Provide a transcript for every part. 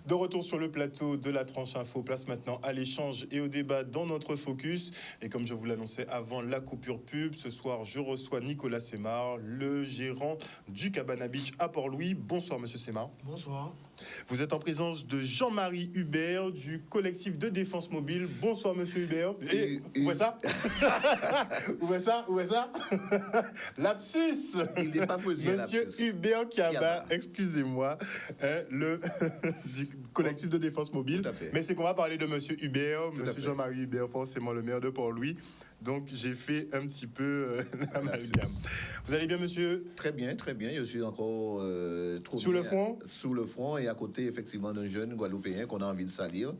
De retour sur le plateau de la tranche info, place maintenant à l'échange et au débat dans notre focus. Et comme je vous l'annonçais avant la coupure pub, ce soir je reçois Nicolas Semar, le gérant du Cabana Beach à Port-Louis. Bonsoir monsieur Semar. Bonsoir. Vous êtes en présence de Jean-Marie Hubert du collectif de défense mobile. Bonsoir monsieur Hubert. Et où est ça? Où est ça? Où est ça? Lapsus. Il n'est pas posé. Monsieur Hubert Kiaba, excusez-moi, le du collectif de défense mobile. Mais c'est qu'on va parler de monsieur Hubert, monsieur Jean-Marie Hubert, forcément le maire de Port-Louis. Donc j'ai fait un petit peu l'amalgame. Vous allez bien monsieur? Très bien, très bien. Je suis encore sous le front? Sous le front et à côté effectivement d'un jeune Guadeloupéen qu'on a envie de salir.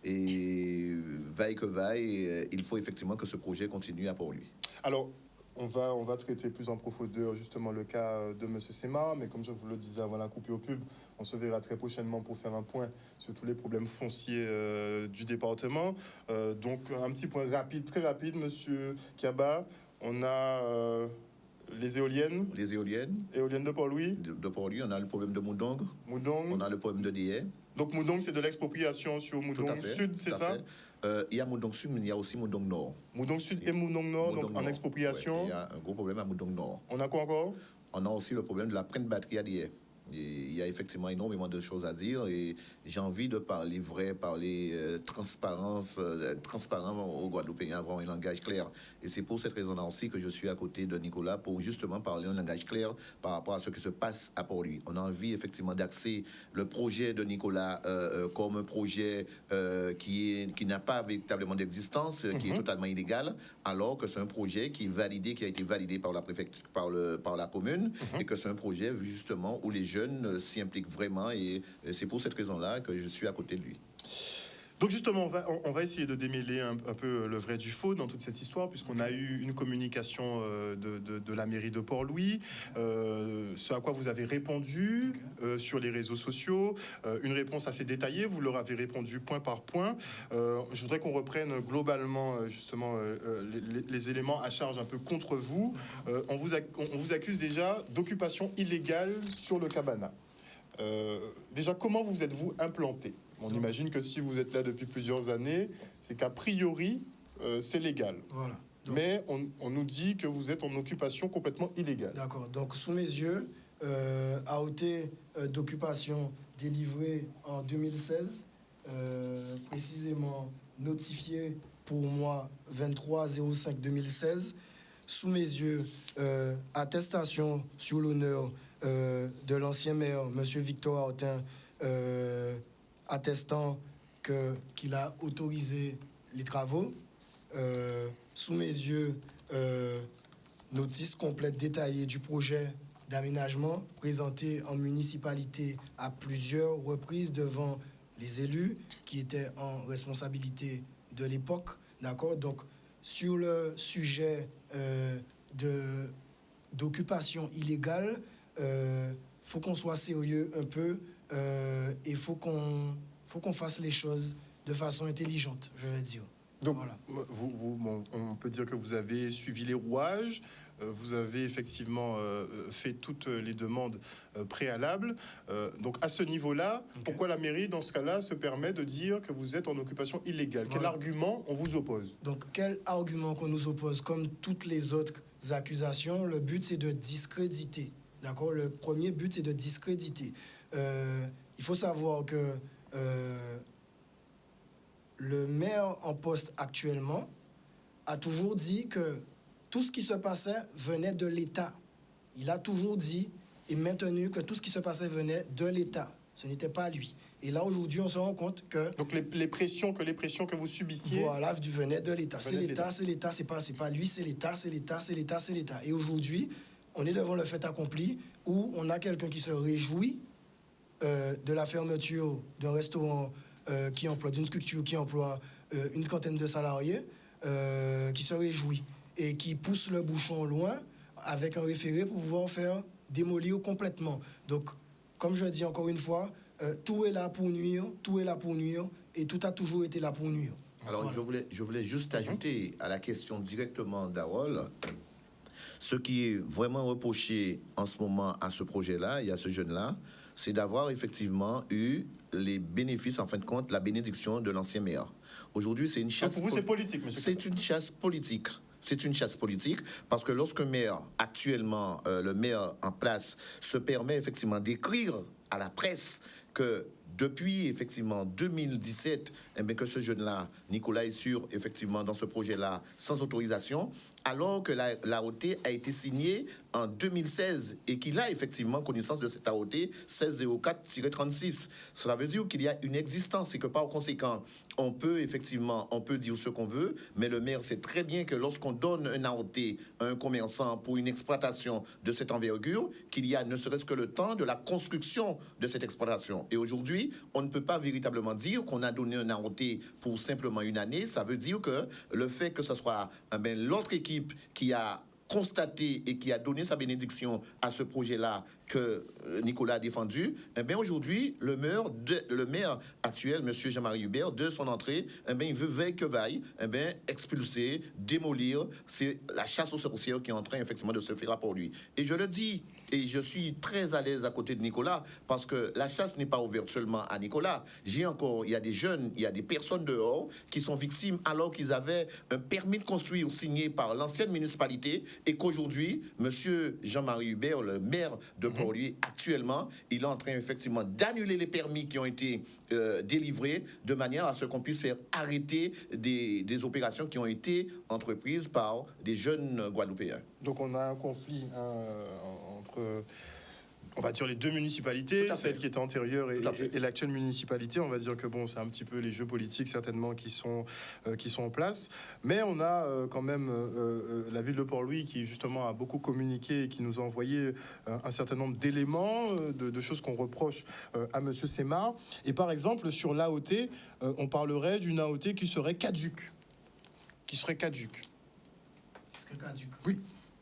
Et vaille que vaille, il faut effectivement que ce projet continue à Port-Louis. Alors, on va traiter plus en profondeur justement le cas de M. Semar, mais comme je vous le disais avant la coupure pub, on se verra très prochainement pour faire un point sur tous les problèmes fonciers du département. Donc un petit point rapide, très rapide, M. Kiaba. On a les éoliennes. Les éoliennes. Éoliennes de Port-Louis. De Port-Louis, on a le problème de Moudong. Moudong. On a le problème de Dié. Donc Moudong, c'est de l'expropriation sur Moudong Sud, c'est ça? Il y a Moudong Sud, mais il y a aussi Moudong Nord. Moudong Sud et Moudong Nord, donc en expropriation. Ouais, il y a un gros problème à Moudong Nord. On a quoi encore? On a aussi le problème de la prenne batterie à Dié. Il y a effectivement énormément de choses à dire et j'ai envie de parler vrai, parler transparent au Guadeloupéen, avoir un langage clair. Et c'est pour cette raison-là aussi que je suis à côté de Nicolas pour justement parler un langage clair par rapport à ce qui se passe à Port-Louis. On a envie effectivement d'axer le projet de Nicolas comme un projet qui n'a pas véritablement d'existence, qui est totalement illégal, alors que c'est un projet qui a été validé par la préfecture, par la commune, et que c'est un projet justement où les jeunes s'y impliquent vraiment et c'est pour cette raison-là que je suis à côté de lui. Donc justement, on va essayer de démêler un peu le vrai du faux dans toute cette histoire, puisqu'on a eu une communication de la mairie de Port-Louis, ce à quoi vous avez répondu sur les réseaux sociaux, une réponse assez détaillée, vous leur avez répondu point par point. Je voudrais qu'on reprenne globalement justement les éléments à charge un peu contre vous. On vous accuse déjà d'occupation illégale sur le Cabana. Déjà, comment vous êtes-vous implanté? On imagine que si vous êtes là depuis plusieurs années, c'est qu'a priori, c'est légal. Voilà. Donc, mais on nous dit que vous êtes en occupation complètement illégale. D'accord. Donc, sous mes yeux, AOT d'occupation délivré en 2016, précisément notifié pour moi 23/05/2016. Sous mes yeux, attestation sur l'honneur de l'ancien maire, M. Victor Artin, attestant qu'il a autorisé les travaux. Sous mes yeux, notice complète détaillée du projet d'aménagement présenté en municipalité à plusieurs reprises devant les élus qui étaient en responsabilité de l'époque. D'accord? Donc, sur le sujet d'occupation illégale, faut qu'on soit sérieux un peu et faut qu'on fasse les choses de façon intelligente, je vais dire. Donc, voilà. On peut dire que vous avez suivi les rouages, vous avez effectivement fait toutes les demandes préalables. Donc, à ce niveau-là, pourquoi la mairie, dans ce cas-là, se permet de dire que vous êtes en occupation illégale? Quel argument on vous oppose? Donc, quel argument qu'on nous oppose? Comme toutes les autres accusations, le but, c'est de discréditer. D'accord? Le premier but, c'est de discréditer. Il faut savoir que le maire en poste actuellement a toujours dit que tout ce qui se passait venait de l'État. Il a toujours dit et maintenu que tout ce qui se passait venait de l'État. Ce n'était pas lui. Et là, aujourd'hui, on se rend compte que... Donc, les pressions que vous subissiez... Voilà, venaient de l'État. C'est l'État, c'est pas lui, c'est l'État. Et aujourd'hui, on est devant le fait accompli où on a quelqu'un qui se réjouit de la fermeture d'un restaurant qui emploie, d'une structure qui emploie une trentaine de salariés, qui se réjouit et qui pousse le bouchon loin avec un référé pour pouvoir faire démolir complètement. Donc, comme je dis encore une fois, tout est là pour nuire, et tout a toujours été là pour nuire. Alors, voilà. je voulais juste ajouter à la question directement d'Harold, ce qui est vraiment reproché en ce moment à ce projet-là et à ce jeune-là, c'est d'avoir effectivement eu les bénéfices, en fin de compte, la bénédiction de l'ancien maire. Aujourd'hui, c'est une chasse. Pour vous, c'est politique, monsieur. C'est une chasse politique. C'est une chasse politique parce que lorsque maire, actuellement, le maire en place, se permet effectivement d'écrire à la presse que depuis effectivement 2017, eh bien, que ce jeune-là, Nicolas, est sûr effectivement dans ce projet-là sans autorisation, alors que l'AOT a été signée en 2016 et qu'il a effectivement connaissance de cette AOT 1604-36. Cela veut dire qu'il y a une existence et que par conséquent, on peut dire ce qu'on veut, mais le maire sait très bien que lorsqu'on donne un AOT à un commerçant pour une exploitation de cette envergure, qu'il y a ne serait-ce que le temps de la construction de cette exploitation. Et aujourd'hui, on ne peut pas véritablement dire qu'on a donné un AOT pour simplement une année. Ça veut dire que le fait que ce soit l'autre équipe qui a constaté et qui a donné sa bénédiction à ce projet-là que Nicolas a défendu, eh bien aujourd'hui, le maire actuel, M. Jean-Marie Hubert, de son entrée, eh bien, il veut veille que vaille, eh bien, expulser, démolir. C'est la chasse aux sorcières qui est en train effectivement de se faire pour lui. Et je le dis, et je suis très à l'aise à côté de Nicolas, parce que la chasse n'est pas ouverte seulement à Nicolas. Il y a des jeunes, il y a des personnes dehors qui sont victimes alors qu'ils avaient un permis de construire signé par l'ancienne municipalité et qu'aujourd'hui, M. Jean-Marie Hubert, le maire de Port-Louis, actuellement, il est en train effectivement d'annuler les permis qui ont été délivrés de manière à ce qu'on puisse faire arrêter des opérations qui ont été entreprises par des jeunes Guadeloupéens. Donc on a un conflit entre, on va dire, les deux municipalités, celle qui était antérieure et l'actuelle municipalité. On va dire que bon, c'est un petit peu les jeux politiques certainement qui sont en place. Mais on a quand même la ville de Port-Louis qui justement a beaucoup communiqué et qui nous a envoyé un certain nombre d'éléments, de choses qu'on reproche à Monsieur Semar. Et par exemple, sur l'AOT, on parlerait d'une AOT qui serait caduque. Qu'est-ce que caduque? Oui.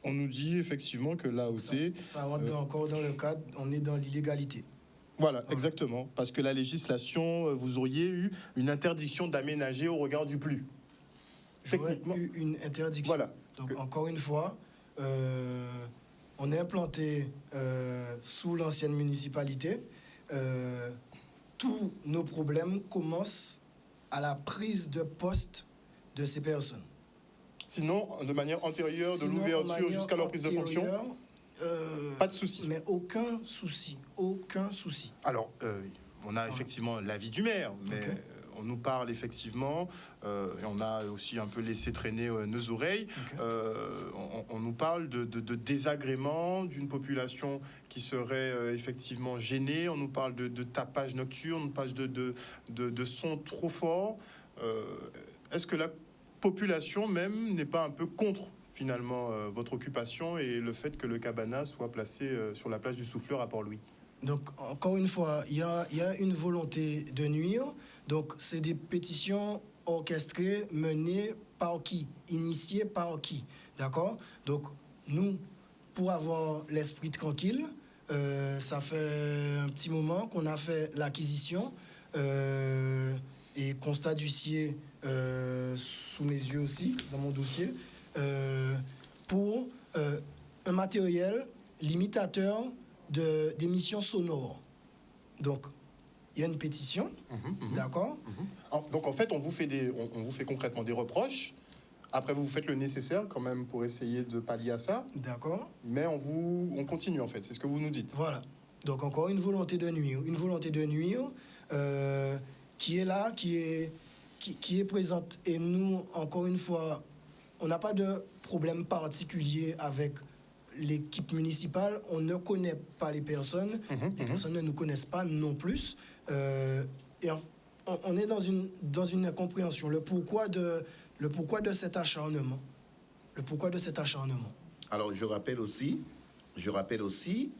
On nous dit effectivement que l'AOT... Ça rentre encore dans le cadre, on est dans l'illégalité. Voilà, exactement. Parce que la législation, vous auriez eu une interdiction d'aménager au regard du plus. J'aurais eu une interdiction. Voilà. Donc, encore une fois, on est implanté sous l'ancienne municipalité. Tous nos problèmes commencent à la prise de poste de ces personnes. Sinon, de manière antérieure, de l'ouverture jusqu'à leur prise de fonction, pas de souci. Mais aucun souci. Alors, on a effectivement l'avis du maire, mais on nous parle effectivement, et on a aussi un peu laissé traîner nos oreilles, on nous parle de désagrément d'une population qui serait effectivement gênée, on nous parle de tapage nocturne, on nous parle de sons trop forts. Est-ce que la population même n'est pas un peu contre finalement votre occupation et le fait que le cabana soit placé sur la place du Souffleur à Port-Louis? Donc, encore une fois, il y a une volonté de nuire. Donc, c'est des pétitions orchestrées, menées par qui? Initiées par qui? D'accord? Donc, nous, pour avoir l'esprit tranquille, ça fait un petit moment qu'on a fait l'acquisition et constat d'huissier sous mes yeux aussi, dans mon dossier, pour un matériel limitateur d'émissions sonores. Donc, il y a une pétition, d'accord. Donc, en fait, on vous fait concrètement des reproches. Après, vous faites le nécessaire quand même pour essayer de pallier à ça. D'accord. Mais on continue, en fait. C'est ce que vous nous dites. Voilà. Donc, encore une volonté de nuire. Une volonté de nuire qui est là, qui est présente. Et nous, encore une fois, on n'a pas de problème particulier avec l'équipe municipale. On ne connaît pas les personnes. Les personnes ne nous connaissent pas non plus. Et on est dans une incompréhension. Le pourquoi de cet acharnement. Alors, je rappelle aussi,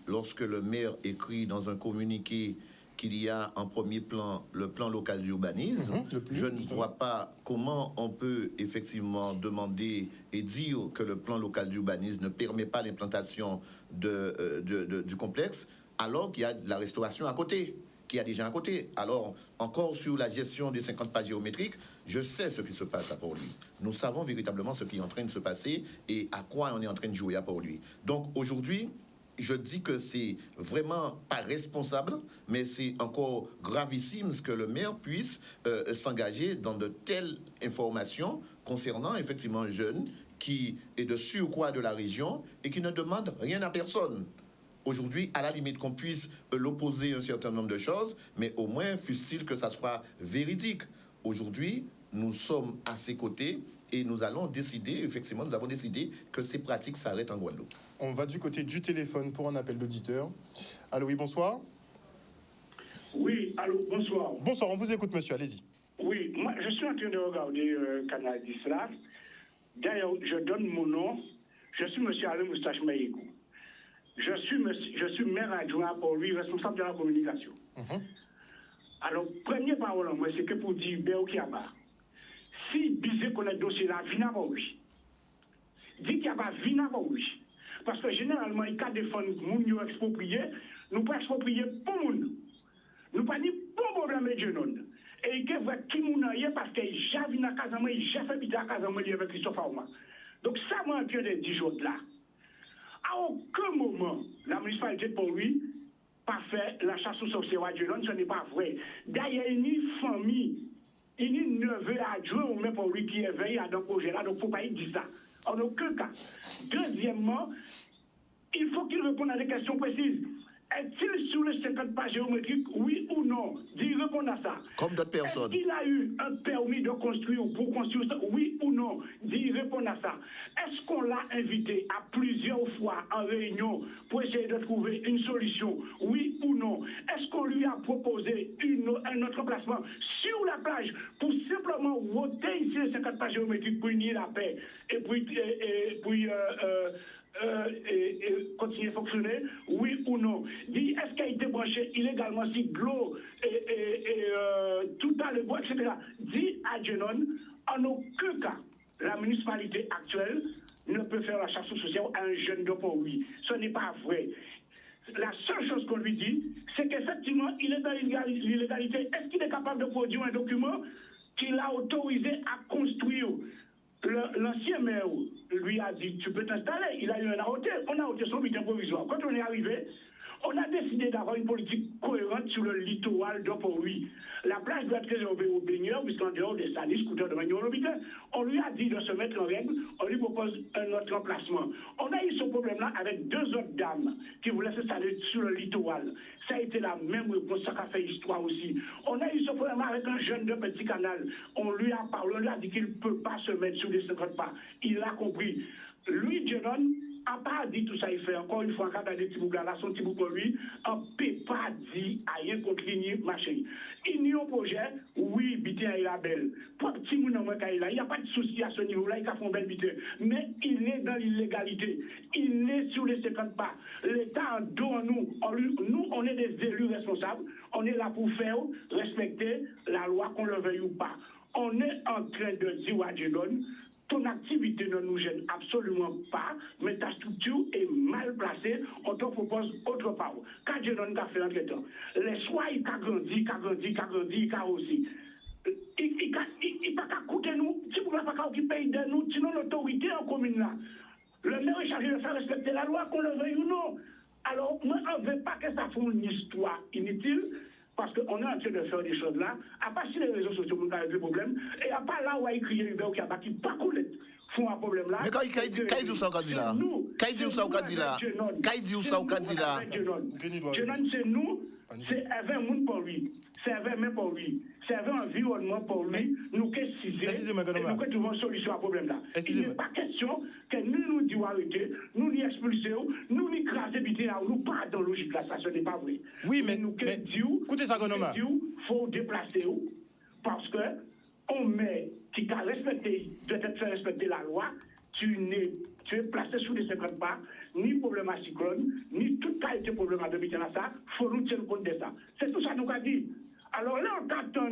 lorsque le maire écrit dans un communiqué qu'il y a en premier plan le plan local d'urbanisme, je ne vois pas comment on peut effectivement demander et dire que le plan local d'urbanisme ne permet pas l'implantation du complexe, alors qu'il y a de la restauration à côté, qui a déjà à côté. Alors, encore sur la gestion des 50 pas géométriques, je sais ce qui se passe à Port-Louis. Nous savons véritablement ce qui est en train de se passer et à quoi on est en train de jouer à Port-Louis. Donc, aujourd'hui, je dis que c'est vraiment pas responsable, mais c'est encore gravissime ce que le maire puisse s'engager dans de telles informations concernant effectivement un jeune qui est de surcroît de la région et qui ne demande rien à personne. Aujourd'hui, à la limite qu'on puisse l'opposer un certain nombre de choses, mais au moins, fût-il que ça soit véridique. Aujourd'hui, nous sommes à ses côtés et nous allons décider, effectivement, nous avons décidé que ces pratiques s'arrêtent en Guadeloupe. On va du côté du téléphone pour un appel d'auditeur. Allô, oui, bonsoir. Oui, allô, bonsoir. Bonsoir, on vous écoute, monsieur, allez-y. Oui, moi, je suis en train de regarder Canal 10 là. D'ailleurs, je donne mon nom. Je suis monsieur Alain Moustache Maïkou. Je suis maire adjoint pour lui, responsable de la communication. Alors, première parole, moi, c'est que pour dire Béo Kiaba, si Bizé connaît le dossier là, vient avant lui. Dit Kiaba, vient avant lui. Parce que généralement, il y a des fonds qui sont expropriés, nous ne pas exproprier pour nous. Nous pas dit pour problème de jeunes. Et il y a qui nous parce qu'il j'ai vu dans Casamance, j'ai fait habiter à Casamance avec Christophe Aouma. Donc ça m'a un peu de 10 jours là. À aucun moment, la municipalité pour lui pas fait la chasse aux sorcières à Jeunes, ce n'est pas vrai. D'ailleurs, il y a une famille, il y a une neveu adjoint ou même pour lui qui est veillé à un projet là, donc il ne faut pas y dire ça. En aucun cas. Deuxièmement, il faut qu'il réponde à des questions précises. Est-il sur les 50 pages géométriques, oui ou non? D'y répondre à ça. Comme d'autres personnes. Est-ce qu'il a eu un permis de construire pour construire ça, oui ou non? D'y répondre à ça. Est-ce qu'on l'a invité à plusieurs fois en réunion pour essayer de trouver une solution, oui ou non? Est-ce qu'on lui a proposé un autre emplacement sur la plage pour simplement voter ici les 50 pages géométriques pour unir la paix et puis continuer à fonctionner, oui ou non? Dit, est-ce qu'il a été branché illégalement si de l'eau et tout à le bois, etc. Dit à Jenon, en aucun cas, la municipalité actuelle ne peut faire la chasse aux sociaux à un jeune de pour lui. Ce n'est pas vrai. La seule chose qu'on lui dit, c'est qu'effectivement, il est dans l'illégalité. Est-ce qu'il est capable de produire un document qui l'a autorisé à construire? L'ancien maire lui a dit, tu peux t'installer. Il a eu un AOT. On a ôté son bulletin provisoire. Quand on est arrivé, on a décidé d'avoir une politique cohérente sur le littoral de Port-Louis. La plage doit être réservée aux baigneurs, puisqu'en dehors des salles, scooters de manière l'hôpital. On lui a dit de se mettre en règle, on lui propose un autre emplacement. On a eu ce problème-là avec deux autres dames qui voulaient s'installer sur le littoral. Ça a été la même réponse, ça a fait histoire aussi. On a eu ce problème-là avec un jeune de Petit Canal. On lui a parlé, on lui a dit qu'il ne peut pas se mettre sur les 50 pas. Il a compris. Lui, Jenon, n'a pas dit tout ça, il fait encore une fois, quand il a des petits boucles là, son petit boucle lui, on ne peut pas dire rien contre lui, machin. Il y a un projet, oui, bité à la belle. Pour petit moun il n'y a pas de souci à ce niveau-là, il a fait un bel bité. Mais il est dans l'illégalité. Il est sur les 50 pas. L'État en dos nous, nous, on est des élus responsables. On est là pour faire respecter la loi, qu'on le veuille ou pas. On est en train de dire à Jedon, ton activité ne nous gêne absolument pas, mais ta structure est mal placée, on te propose autre part. Quand je donne fait entre temps, les soins, il a grandi, il a aussi. Il n'a pas qu'à coûter nous, si vous ne pouvez pas occuper de nous, sinon l'autorité en commune là. Le maire est chargé de faire respecter la loi, qu'on le veuille ou non. Alors, moi, on ne veut pas que ça fasse une histoire inutile. Parce qu'on est en train de faire des choses là, à part si les réseaux sociaux ont des problèmes, et à part là où il y a écrit Hubert Kiaba qui pas font un problème là. Mais quand il dit ça au candidat, quand il dit ça au candidat, Jenon, c'est nous, c'est un monde pour lui, c'est un même pour lui, c'est un environnement pour lui, nous qui ciser, et nous qui trouvons une solution à ce problème là. Il n'est pas question que nous disons arrêter, nous nous expulser, nous nous craser, nous pas dans la logique là, ça ce n'est pas vrai. Oui, mais écoutez ça, Gonoma. Il faut déplacer parce que on met qui a respecté, doit être fait respecter la loi, tu es placé sous les 50 pas, ni problème à cyclone, ni toute qualité de problème à domicile à ça, il faut nous tenir compte de ça. C'est tout ça nous a dit. Alors là, on t'attend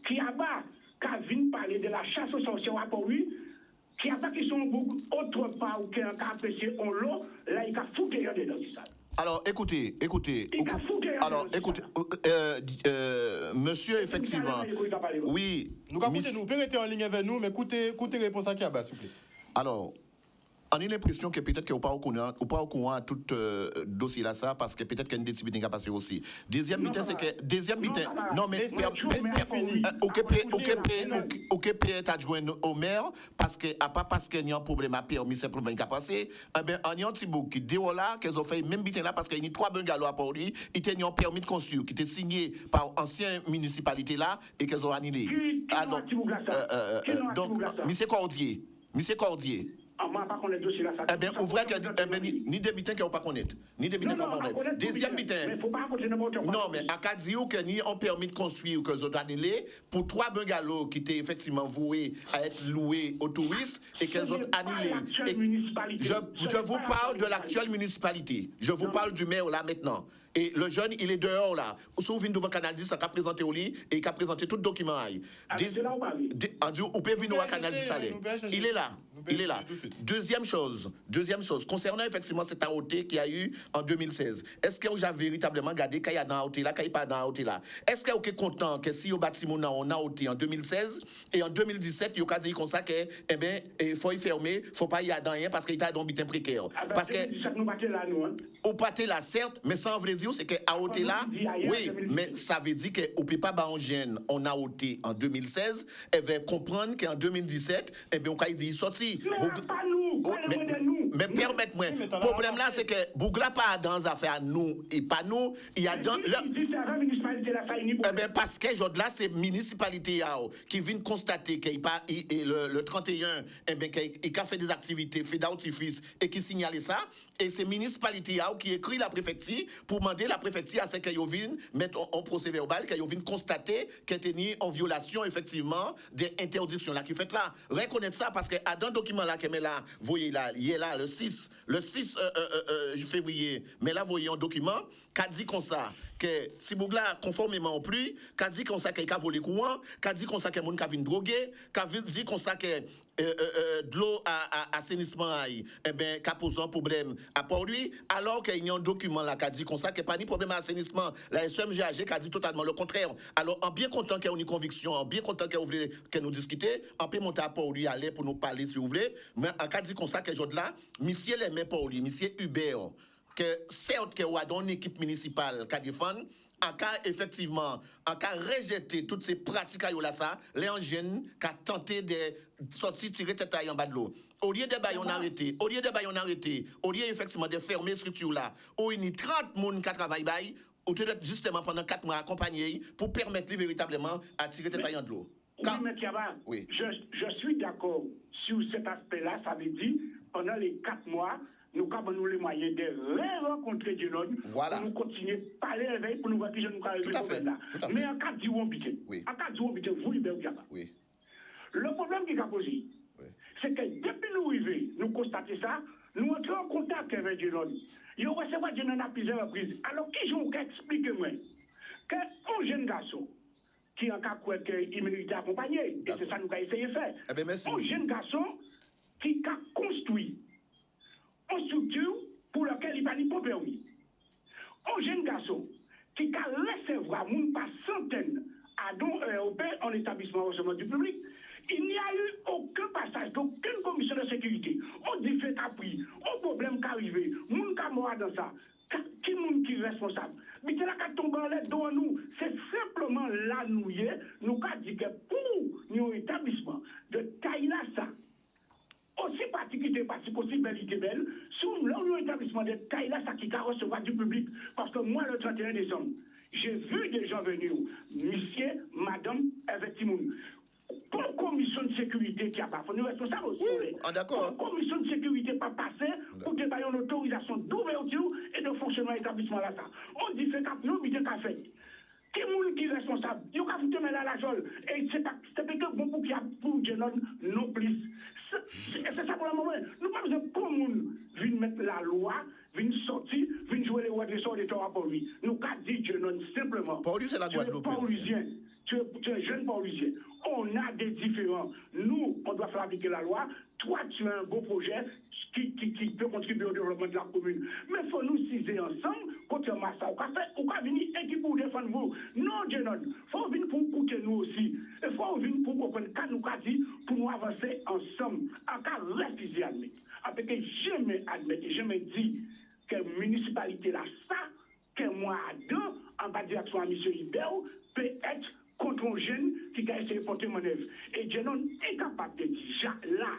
qu'il y a pas qu'à venir parler de la chasse aux sorcières pour lui, qu'il n'y a pas qui sont beaucoup autre part ou qui a apprécié en l'eau, là, il a foutu dedans ça. Alors, écoutez. Alors, écoutez, monsieur, effectivement. Oui. Nous pouvez rester en ligne avec nous, mais écoutez réponse à Kiaba, s'il vous plaît. Alors, On a l'impression que peut-être qu'on n'est pas au courant de tout dossier là, ça, parce que peut-être qu'il y a une décision qui a passé aussi. Deuxième bitin, c'est que. Deuxième bitin. Non, mais c'est fini. OK, Pierre, t'as joué au maire, parce que, à pas parce qu'il y a un problème à permis, c'est un problème qui a passé. Eh bien, on y a un petit bout qui dit là, qu'ils ont fait même bitin là, parce qu'il y a 3 bungalows à Port-Louis, ils ont un permis de construire, qui était signé par ancienne municipalité là, et qu'ils ont annulé. Alors, donc, monsieur Cordier. Eh bien, ouvrez que ni des bitins qui n'ont pas connaître. Ni des bitins qui n'ont pas connaître. Deuxième bitin. Non, mais à cas dire que ni ont permis de construire que vous annulé pour 3 bungalows qui étaient effectivement voués à être loués aux touristes et qu'elles ont annulé. Je vous parle de l'actuelle municipalité. Je vous parle du maire là maintenant. Et le jeune, il est dehors là. Souvenez devant Canal 10, ça a présenté au lit et il a présenté tout le document. On peut venir au Canal 10 aller. Il est là. Il est là. Deuxième chose, concernant effectivement cette AOT qu'il y a eu en 2016, est-ce que vous avez véritablement regardé qu'il y a dans AOT là, qu'il n'y a pas dans AOT là? Est-ce que vous êtes content que si vous bâtiment on a AOT en 2016 et en 2017, vous avez dit comme ça que, eh bien, il faut y fermer, il ne faut pas y aller dans rien parce qu'il y a un bitin précaire. Parce que, au pâté là, certes, mais ça veut dire c'est que AOT là, oui, mais ça veut dire qu'on ne peut pas battre en gêne en AOT en 2016, elle va comprendre qu'en 2017, eh bien, on a dit sorti. Mais permettez-moi, le problème là, c'est que Bougla pas dans les affaires nous et pas nous, il y a dans parce que là, c'est municipalité qui vient constater qu'il le 31, eh bien, qu'il a fait des activités, fait d'artifice et qui signale ça. Et c'est municipalité qui écrit la préfecture pour demander la préfecture à ce qu'elle vienne mettre en procès verbal, qu'elle vienne constater qu'elle est en violation effectivement des interdictions là qui fait là. Reconnaître ça parce que dans le document là qu'elle met là, vous voyez là, il est là le 6 février, mais là vous voyez un document qui dit comme ça que si Bougla conformément au plus, qui dit comme ça qu'il a volé courant, qui dit comme ça que moun ka vinn droguer, qui dit comme ça que de l'eau à assainissement eh ben qui pose un problème à Port-Louis, alors qu'il y a un document là qui dit comme ça qu'il n'y a pas de problème à assainissement, la SMGAG qui a dit totalement le contraire. Alors en bien content qu'il y ait une conviction, en bien content que vous voulez que nous discuter, on peut monter à Port-Louis aller pour nous parler si vous voulez, mais en cas dit comme ça que jour là, monsieur les met Port-Louis, monsieur Hubert, que certes que y a une équipe municipale qui défend en cas effectivement, en cas rejeter toutes ces pratiques là ça, les jeunes qui a tenté de sortir tirer tête en bas de l'eau. Au lieu de bailler on arrêté, au lieu effectivement de fermer structure là, où il y a 30 personnes qui travaillent bail, ou justement pendant 4 mois accompagner pour permettre véritablement à tirer tête en de l'eau. Oui. Je suis d'accord sur cet aspect-là, ça veut dire pendant les 4 mois nous avons les moyens de rencontrer du Nord pour nous continuer à parler avec pour nous voir qui je nous arrive là. Mais en cas de Wambité, vous, oui. Le problème qui a posé, c'est que depuis nous arrivons, nous constatons ça, nous entrons en contact avec du Nord. Ils recevons du Nord à plusieurs reprises. Alors, qui j'en explique-moi qu'un jeune garçon qui en cas quoi qu'il mérite accompagner, et c'est ça nous avons essayé de faire. Un jeune garçon qui a construit une structure pour laquelle il n'a pas de permis. Un jeune garçon qui a recevoir par centaines à don en établissement recevement du public, il n'y a eu aucun passage d'aucune commission de sécurité. On dit fait appris, au problème qui arrivé, moun ka mort dans ça. Qui est responsable? Mais c'est là qu'à tomber en l'aide de nous. C'est simplement là nous avons dit que pour nos établissements de taille là ça, aussi particulier possible, belle, sous l'établissement de taille là, ça qui va recevoir du public. Parce que moi, le 31 décembre, j'ai vu des gens venir, monsieur, madame, avec Timoun. Pour la commission de sécurité qui a pas fait, nous responsables aussi. Oui, d'accord. Pour la commission de sécurité pas passé pour déballer une autorisation d'ouverture et de fonctionnement de l'établissement là. On dit que c'est nous, mais qu'a fait. Qui est responsable? Il y a foutu à la jolle. Et c'est peut-être bon pour qu'il y a pour non plus. C'est ça pour le moment. Nous pas besoin pour le monde venir mettre la loi, venir sortir, venir jouer les rois des sorts des torts pour lui. Nous pas dit Jenon simplement. Pour lui, c'est la Guadeloupe. Tu es un jeune Parisien. On a des différents. Nous, on doit faire appliquer la loi. Toi, tu as un beau projet qui peut contribuer au développement de la commune. Mais il faut nous ciser ensemble contre le massacre. Ou pas venir équipe pour défendre vous. Non, Jenon. Il faut venir pour écouter nous aussi. Il faut venir pour comprendre ce nous a dit pour nous avancer ensemble. En cas refusial. après que jamais admettre, jamais dit que la municipalité là, ça, que moi à deux, en bas de direction à M. Ibeo, peut être contre un jeune qui a essayé de porter manœuvre. Et Jenon est capable de dire, là,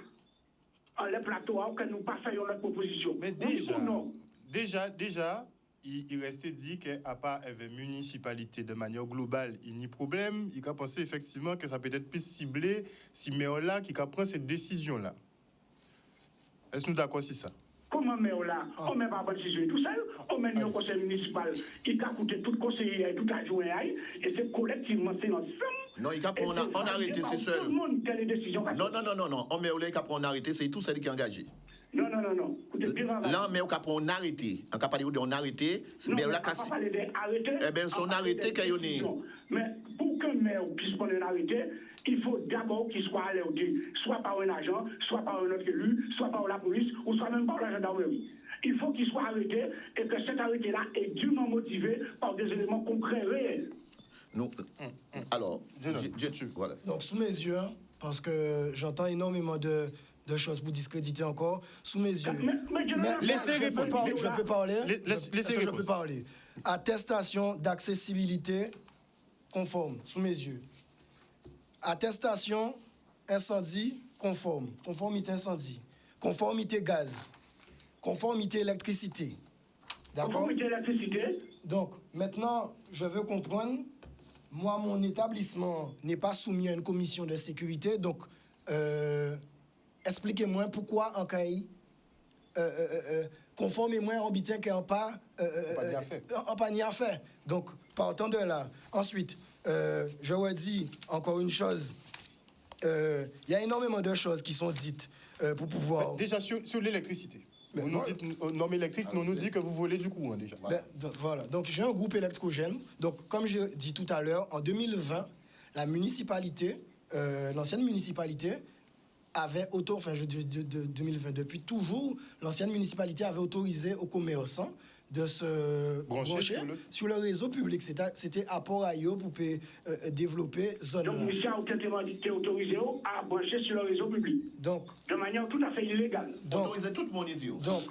en le plateau, que nous pas faisons notre proposition. Mais Oui ou non? déjà, il restait dit qu'à part la municipalité de manière globale, il n'y a problème. Il a pensé effectivement que ça peut être plus ciblé si maire là qui prend cette décision-là. Est-ce que nous d'accord sur ça? Comment maire là, on ne met pas de décision tout seul, on met le conseil municipal, il a coûté tout conseiller, tout adjoint, et c'est collectivement, c'est ensemble. Non, il a pris on arrêté, c'est seul. Tout le monde qui a les décisions. Non. On met au lait qui a pris on arrêté, c'est tout celui qui est engagé. Non. Écoutez, bien avant. Là, mais on a pris on arrêté. On a parlé de on arrêté, mais là, on parler d'arrêté. Eh bien, son arrêté qu'il y a. Mais pour qu'un maire puisse prendre un arrêté, il faut d'abord qu'il soit alerté, soit par un agent, soit par un autre élu, soit par la police, ou soit même par la gendarmerie. Il faut qu'il soit arrêté et que cet arrêté-là est dûment motivé par des éléments concrets réels. Nous, alors, voilà. Donc, sous mes yeux, parce que j'entends énormément de choses pour discréditer encore, sous mes yeux. Laissez répondre. Je peux parler. Laissez Je peux parler. Attestation d'accessibilité conforme, sous mes yeux. Attestation incendie conforme. Conformité incendie. Conformité gaz. Conformité électricité. D'accord? Conformité électricité. Donc, maintenant, je veux comprendre. Moi, mon établissement n'est pas soumis à une commission de sécurité. Donc, expliquez-moi pourquoi en CAI, conformément en bitin qui n'a pas ni à faire. Donc, partant de là. Ensuite, je redis encore une chose. Il y a énormément de choses qui sont dites pour pouvoir... Déjà, sur l'électricité. Vous nous dites, norme électrique, nous dit que vous volez du coup, déjà. Voilà. Donc, j'ai un groupe électrogène. Donc, comme je dis tout à l'heure, en 2020, la municipalité, l'ancienne municipalité, avait de 2020, depuis toujours, l'ancienne municipalité avait autorisé aux commerçants de se brancher sur le réseau public. C'était apport à eux pour développer zone. Donc, monsieur a été autorisé à brancher sur le réseau public. Donc, de manière tout à fait illégale. Autoriser tout le monde idiot. Donc,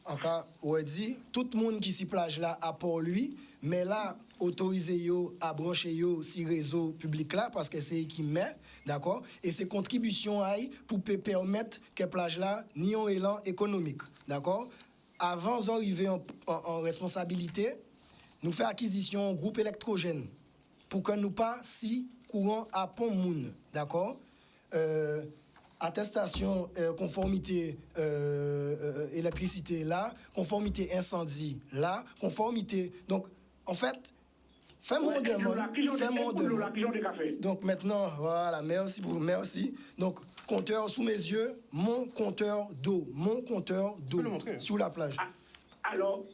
en cas où on dit, tout le monde qui s'y plage là, à pour lui, mais là, autoriser yo à brancher yo si réseau public là, parce que c'est eux qui met, d'accord? Et ces contributions aillent pour permettre que plage là, ni un élan économique, d'accord? Avant d'arriver en responsabilité, nous faisons acquisition en groupe électrogène pour que nous pas si courant à pont moun, d'accord? Attestation conformité électricité là, conformité incendie là, conformité. Donc, en fait, fais-moi demande. Donc maintenant, voilà, merci. Donc, compteur sous mes yeux, mon compteur d'eau sous la plage. Alors,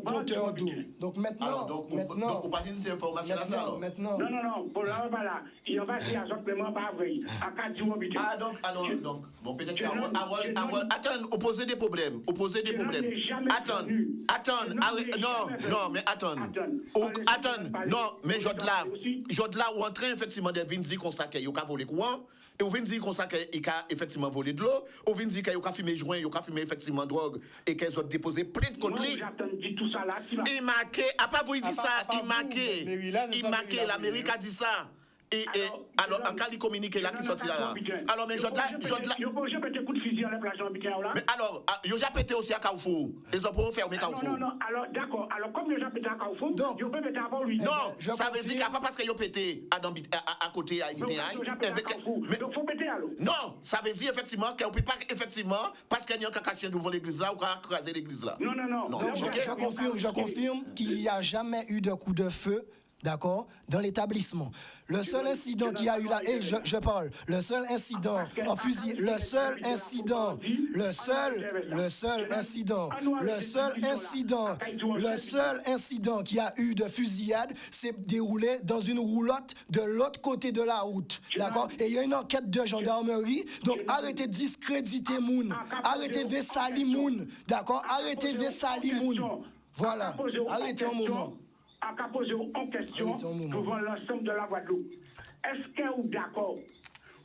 compteur d'eau. Donc maintenant, donc, on partit de ces informations là, ça. Maintenant. Non, pour là, voilà. Il en va dire à simplement pas vrai. À 4 jours habitués. Donc, bon, peut-être attends, opposer des problèmes. Attends, mais Jodla ou entrer effectivement de Vinzi comme ça qu'il a volé courant. Et on vient dire comme ça qu'il a effectivement volé de l'eau. On vient dire qu'il a fumé joint, il a fumé effectivement drogue et qu'ils ont déposé plainte contre lui. Il marqué, à pas vous dire ça, il marqué, l'Amérique a dit ça. Et alors, en cas de communiqué là qui sortit là. Alors, mais Jodla. Mais alors, il a pété aussi à Carrefour. Ils ont pas fermé Carrefour. Non, alors d'accord. Alors, comme il a pété à Carrefour, il peut péter avant lui. Non, ça veut dire qu'il n'y a pas parce qu'il a pété à côté à l'ITI. Mais il faut péter alors. Non, ça veut dire effectivement qu'il ne peut pas, effectivement, parce qu'il y a un caché devant l'église là ou qu'il a crasé l'église là. Non. Je confirme qu'il n'y a jamais eu de coup de feu. D'accord? Dans l'établissement. Le seul incident qu'il y a eu là, et je parle, le seul incident en fusil, le seul incident qu'il y a eu de fusillade s'est déroulé dans une roulotte de l'autre côté de la route. D'accord? Et il y a une enquête de gendarmerie. Donc arrêtez de discréditer Moun. Arrêtez de salir Moun. D'accord? Arrêtez de salir Moun. Voilà. Arrêtez un moment. À poser une question devant l'ensemble de la Guadeloupe. Est-ce que vous êtes d'accord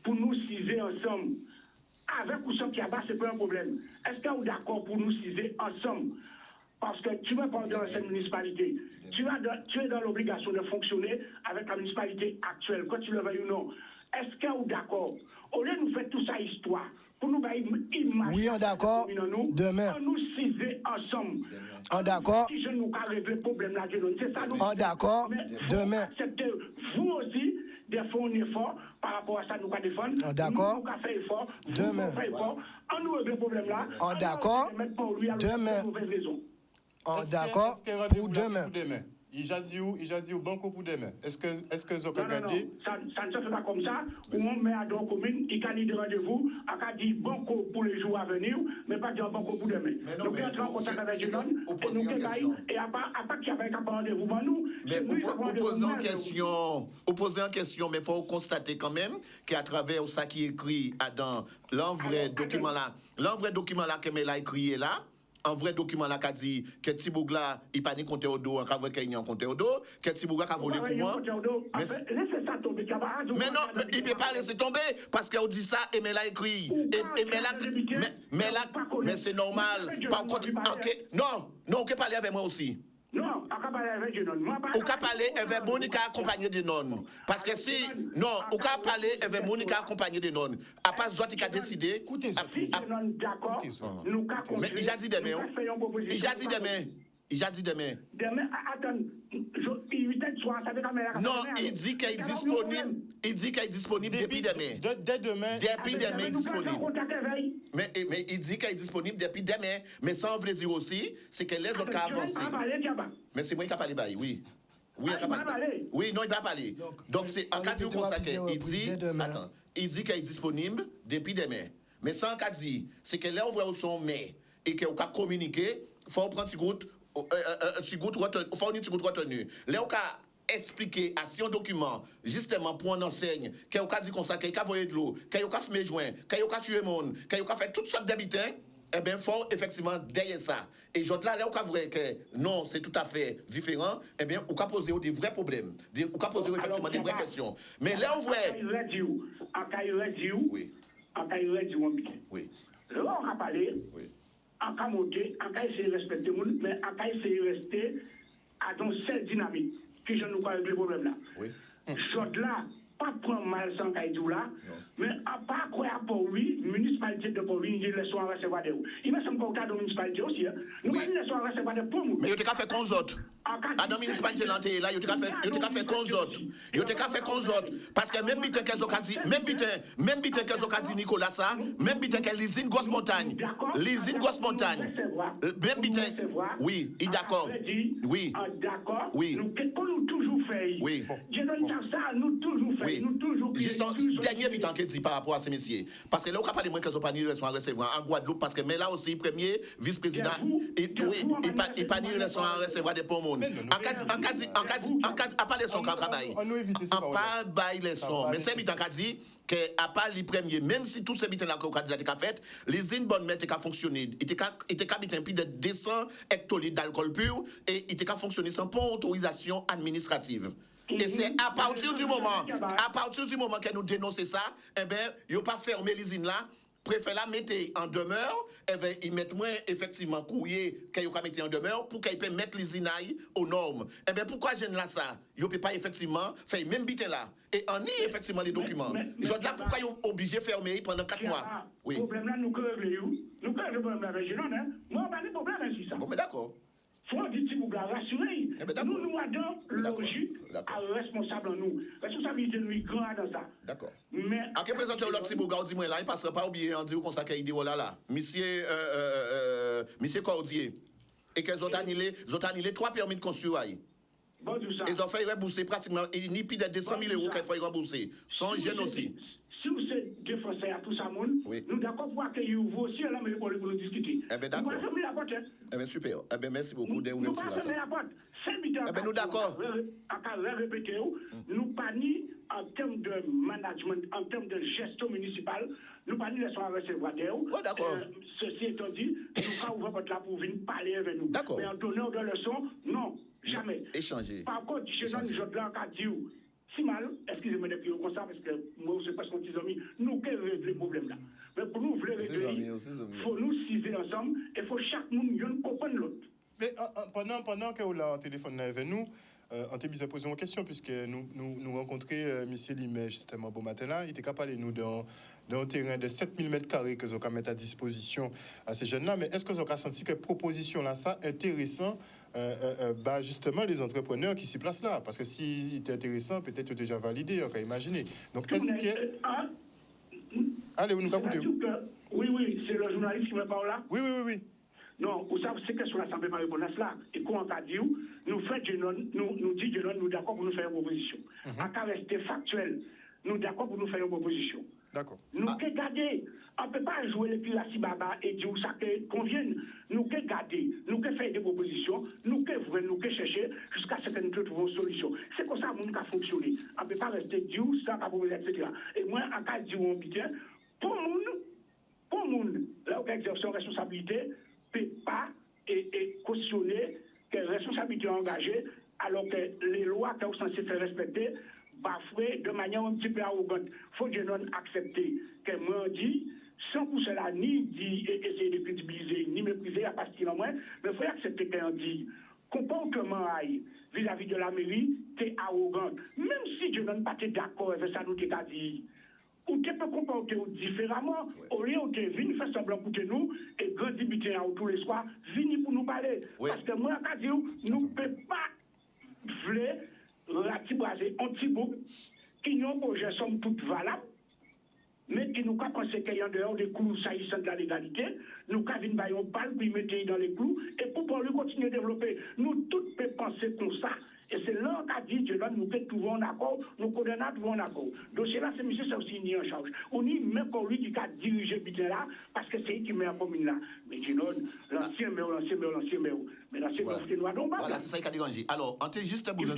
pour nous ciser ensemble avec ou sans Kiaba, c'est pas un problème. Est-ce que vous êtes d'accord pour nous ciser ensemble? Parce que tu ne veux pas dans cette municipalité. Tu es dans l'obligation de fonctionner avec la municipalité actuelle, quand tu le veuilles ou non. Est-ce que vous êtes d'accord? Au lieu de nous faire tout ça histoire, pour nous imaginer. Oui, on est d'accord. Demain. On nous ciser ensemble. On est d'accord. Si je nous régler le problème là, c'est ça nous. On est d'accord. Demain. Accepter vous aussi de faire un effort par rapport à ça, nous allons défendre. On est d'accord. Nous allons faire effort. Demain. On nous règle le problème là. On est d'accord. Demain. On est d'accord pour demain. Il a dit au banco pour demain. Est-ce que vous avez regardé? Ça ne se fait pas comme ça. Où on met à deux communes, il a dit de rendez-vous, il a dit banco pour les jours à venir, mais pas dire banco pour demain. Donc, on est en contact avec les gens, et nous et à part qu'il y avait un rendez-vous pour nous. Mais opposé en question, mais il faut constater quand même qu'à travers ça qui est écrit dans l'envoi document là que Mela a écrit là, un vrai document là qui a dit que Tibougla il pas ni compter au dos en cas vrai qu'il y a compter au dos que Tibougla a volé pour moi laissez ça tomber mais non il peut pas laisser tomber parce qu'on dit ça et Mela écrit et Mela mais c'est normal par contre non on peut parler avec moi aussi. Non, on peut parler avec non. On peut parler avec Monica accompagnée de non. Parce que si, non, on peut parler avec Monica accompagnée de non. À part Zot qui a décidé. Écoutez, si non d'accord, nous mais il a dit demain. Il a dit demain. Demain, attends, non, il dit qu'il est disponible. Il dit qu'il est disponible depuis demain. Dès demain. Depuis demain, il est disponible. Mais il dit qu'il est disponible depuis demain. Mais ça, on veut dire aussi, c'est que les autres ont avancé. Mais c'est moi qui ai parlé, oui. Oui, il a parlé. Oui, non, il va parler. Donc, c'est en cas de consacré. Il dit qu'il est disponible depuis demain. Mais ça, en cas dit, c'est que là, on voit son mais et qu'on a communiqué, il faut prendre un petit goutte retenu. Là, on a expliqué à si un document, justement, pour un enseigne, qu'on a dit qu'on a voyé de l'eau, qu'on a fumé joint, qu'on a tué le monde, qu'on a fait toutes sortes d'habitants, eh bien, il faut effectivement derrière ça. Et là, on a vu que non, c'est tout à fait différent, eh bien, on a posé des vrais problèmes, on a posé effectivement des vraies questions. Mais là, on voit. Oui. Oui. Là, on a parlé. Oui. En cas monter, en cas essayer de respecter le monde, mais en cas essayer de rester à dans cette dynamique qui je nous parle de problème là. Oui. Je là, pas prendre mal sans Kaïdou là, mais à part quoi pour lui, municipalité de Port-Louis, il laisse en recevoir des. Il me semble qu'on a dans la municipalité aussi. Nous laissons en recevoir des pour nous. Mais il y a fait qu'on autres. À la municipalité là, il y a fait qu'on autres. Il y a fait qu'on autres. Parce que même bitin qu'elles ont dit, même bitin qu'elles ont dit Nicolas ça, même bitin qu'elle l'usine grosse montagne. L'usine grosse montagne. Même bitin. Oui, il est d'accord. Oui. D'accord. Oui. Nous toujours fait. Oui. Je donne ça, nous toujours fait. Oui. Juste un dernier bitan qui dit par rapport à ces messieurs. Parce que là, on n'a pas de moins qu'elles ont pas ni à recevoir en Guadeloupe, parce que mais là aussi, premier vice-président, il pas ni à recevoir des pommons. En cas à pas les sons quand travaille. En pas bail les sons. Mais c'est bitan qui dit que à part les premiers, même si tous ces bitins là qu'on a déjà fait, les usines bonnes mètres qui fonctionné, il était qu'habitant plus de 200 hectolitres d'alcool pur et il était qu'à fonctionner sans pas autorisation administrative. Et c'est à partir du moment que nous dénonçons ça, eh bien, il n'y a pas fermé l'usine là, préfère la mettre en demeure, eh bien, ils mettent moins effectivement courrier qu'ils ont mis en demeure pour qu'ils puissent mettre l'usine aux normes. Eh bien, pourquoi je ne là ça? Ils ne peuvent pas effectivement faire même biter là. Et on y effectivement les documents. Je dis là pourquoi ils sont obligés de fermer pendant 4 mois. Oui. Le problème là, nous réglons. Nous réglons le problème avec Génon, hein? Moi, on n'a pas de problème avec ça. Bon, mais d'accord. Faut dire que vous rassurer. Nous avons logique à responsable en nous. Responsabilité nous grand dans ça. D'accord. Mais à quel présenter l'autre petit bouga dit moi là, il passera pas oublier en dire qu'on ça qu'il dit oh là monsieur Cordier et qu'ils ont annulé 3 permis de construire. Bon tout ça. Ils ont fait rembourser pratiquement ni plus de 200 000 euros qu'il faut rembourser. Sans gêne aussi. Si vous êtes défenseur à tout ça, nous d'accord pour accueillir vous aussi à la mairie pour nous discuter. Eh bien, d'accord. Eh bien, super. Eh bien, merci beaucoup d'ouverture là. Eh bien, nous d'accord. À répéter, nous pas ni en termes de management, en termes de gestion municipale, nous pas ni laissons recevoir d'eux. Oh, d'accord. Ceci étant dit, nous pas ouvrir votre là pour venir parler avec nous. D'accord. Mais en donneur de leçons, non, jamais. Échanger. Par contre, je donne je blanc à dire. Si mal, excusez-moi de dire comme ça, parce que moi, je ne sais pas ce qu'on dit, nous, quel est le problème là? Mais pour nous, régler, il faut nous ciser ensemble, et il faut chaque monde comprendre l'autre. Mais pendant que vous avez un téléphone avec nous, on t'a bien posé une question, puisque nous rencontrons M. Limet justement bon matin là, il était capable de nous d'un terrain de 7000 m² que vous avez mettre à disposition à ces jeunes-là. Mais est-ce que vous avez senti que proposition là, ça intéressant justement les entrepreneurs qui s'y placent là? Parce que s'il était intéressant, peut-être déjà validé, on peut imaginer. Donc est-ce que. Allez, vous nous écoutez? Oui, c'est le journaliste qui me parle là. Oui. Non, vous savez, c'est question l'Assemblée par répondre à cela. Et comment on a dit, nous dit nous d'accord pour nous faire une proposition. À cas rester factuel, nous d'accord pour nous faire une proposition. D'accord. Nous que garder, on ne peut pas jouer les pieds à Sibaba et dire ça convienne. Nous que garder, nous que faire des propositions, nous que voir, nous que chercher jusqu'à ce que nous trouvons une solution. C'est comme ça que nous avons fonctionné. On ne peut pas rester dire ça, etc. Et moi, en cas de dire on bien, pour le monde, là où il exerce une responsabilité, ne peut pas cautionner que responsabilité engagée alors que les lois qui sont censées faire respecter bafouées de manière un petit peu arrogante. Il faut que non accepter que moi dit, sans pour cela ni dit essayer de crédibiliser, ni mépriser à partir de moi, mais il faut accepter qu'on dit comportement vis-à-vis de la mairie, t'es arrogant. Même si je n'ai pas été d'accord avec ça, nous t'ai dit. Ou tu peux comporter différemment, au lieu de venir faire semblant pour nous et grandir butin tous les soirs, venir pour nous parler. Parce que moi, je dis, nous ne pouvons pas ratibraser un petit bout qui nous projet somme toute valable, mais qui nous a pensé qu'il y a en dehors des clous s'agissant de la légalité, nous avons une baille, on parle, puis mettre dans les clous, et pour pouvoir continuer à développer. Nous tous pouvons penser comme ça. Et c'est là qu'a dit, nous trouvons un accord, nous condamnons trouvons un accord. Donc c'est là, c'est monsieur, c'est aussi ni en charge. On y même pour lui qui a dirigé le butin là, parce que c'est lui qui met la commune là. Mais l'ancien maire. Mais l'ancien maire, c'est noir d'ombre. Voilà, c'est ça qui a dérangé. Alors, on a juste besoin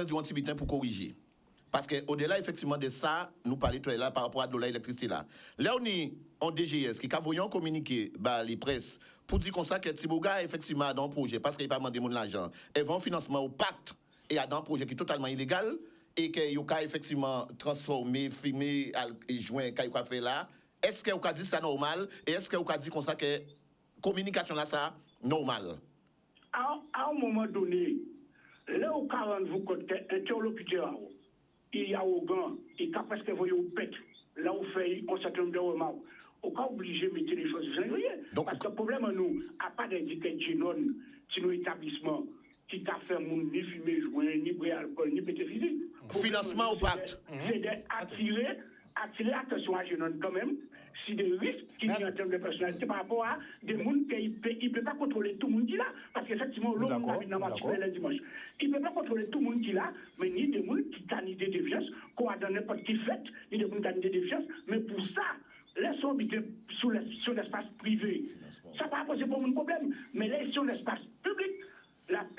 du petit butin pour corriger. Parce qu'au-delà, effectivement, de ça, nous parlons tout à l'heure par rapport à de l'électricité là. Là, on est en DGS qui a voulu communiquer les presses pour dire qu'on sait que Tibouga, effectivement, dans un projet, parce qu'il n'a pas demandé de l'argent, et va en financement au pacte et dans un projet qui est totalement illégal, et qu'il a effectivement transformé, filmé et joint qu'il a fait là. Est-ce qu'il a dit ça normal? Et est-ce qu'il a dit qu'on sait que communication là, ça normal? À un moment donné, là où 40 vous côté interlocuteur, il y a au gant, il a presque voyé au pète, là où fait un certain nombre de remarques. On n'est pas obligé de mettre les choses en janvier. Parce que le problème, nous, à pas d'indiquer Génon, sur nos établissements, qui t'a fait ni fumer, jouer, ni boire alcool, ni péter physique. Financement au pacte. C'est d'attirer attention à Génon quand même, si des risques qu'il y a en termes de personnalité par rapport à des gens qui ne peuvent pas contrôler tout le monde qui est là. Parce qu'effectivement, l'homme habite dans le dimanche. Il ne peut pas contrôler tout le monde qui est là, mais ni des gens qui ont une idée de défiance, qu'on a dans n'importe quelle fête, ni des gens qui ont une idée de défiance. Mais pour ça, laissons habiter sur l'espace privé. Ça ne va pas poser pour un problème. Mais laissons l'espace public.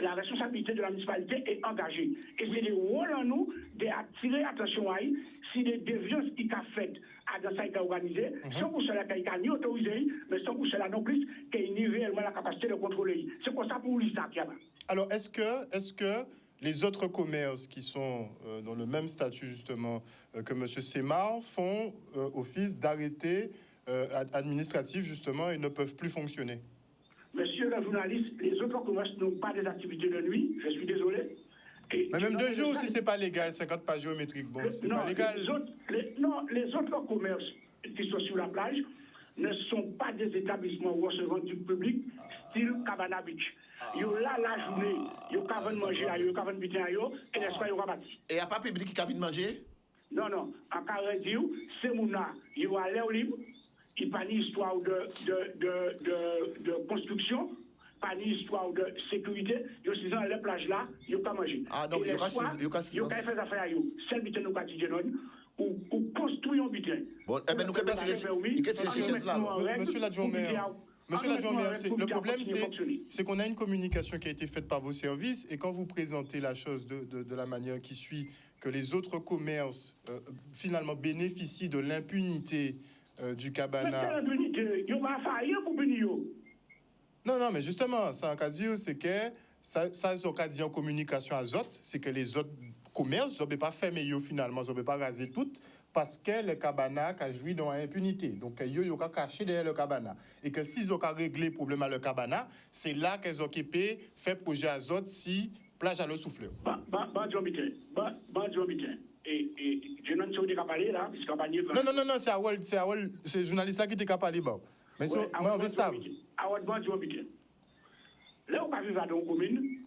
La responsabilité de la municipalité est engagée. Et c'est le rôle en nous d'attirer attention à elle si des déviances qui sont faites dans ça qui est organisé, sans pour cela qu'il a ni autorisé, mais sans pour cela non plus qu'il n'y ait réellement la capacité de contrôler. C'est pour ça pour lui ça qu'il y a là. Alors, est-ce que les autres commerces qui sont dans le même statut justement que M. Semar font office d'arrêté administratif justement et ne peuvent plus fonctionner? Monsieur le journaliste, les autres commerces n'ont pas des activités de nuit, je suis désolé. Mais même 2 jours, si ce n'est pas légal, 50 pas géométriques, bon, c'est pas légal. Les autres commerces qui sont sur la plage ne sont pas des établissements recevant du public, style Cabana Beach. Ils sont là la journée, ils ont qu'à manger, ils ont qu'à buter, et l'espoir ils ont bâti. Et il n'y a pas de public qui a envie de manger? Non, en cas de dire, c'est mon âge, ils vont aller au libre. Il n'y a pas d'histoire de construction, pas d'histoire de sécurité. Je suis dans les plages là, il n'y a pas manger. Ah, donc il y a fait affaire à eux. Celle butin nous a dit ou construire un butin. Bon, eh bien, nous avons tiré ces chaises là. Monsieur l'adjoint maire, le problème, c'est qu'on a une communication qui a été faite par vos services et quand vous présentez la chose de la manière qui suit, que les autres commerces finalement bénéficient de l'impunité du Cabana. Non, mais justement, ça en cas dire, c'est que ça en cas dire en communication à autres, c'est que les autres commerces, ils ne peuvent pas fermer finalement, ils ne peuvent pas raser tout parce que le cabana a joui dans l'impunité. Donc, ils ont caché derrière le cabana. Et que s'ils ont réglé le problème à le cabana, c'est là qu'ils ont occupé, fait projet azote si plage à l'eau souffle. Et je n'en sais pas parler là, puisqu'on va dire. Non, c'est le journaliste là qui t'est parlé. Mais on veut savoir. Là, on va vivre dans une commune,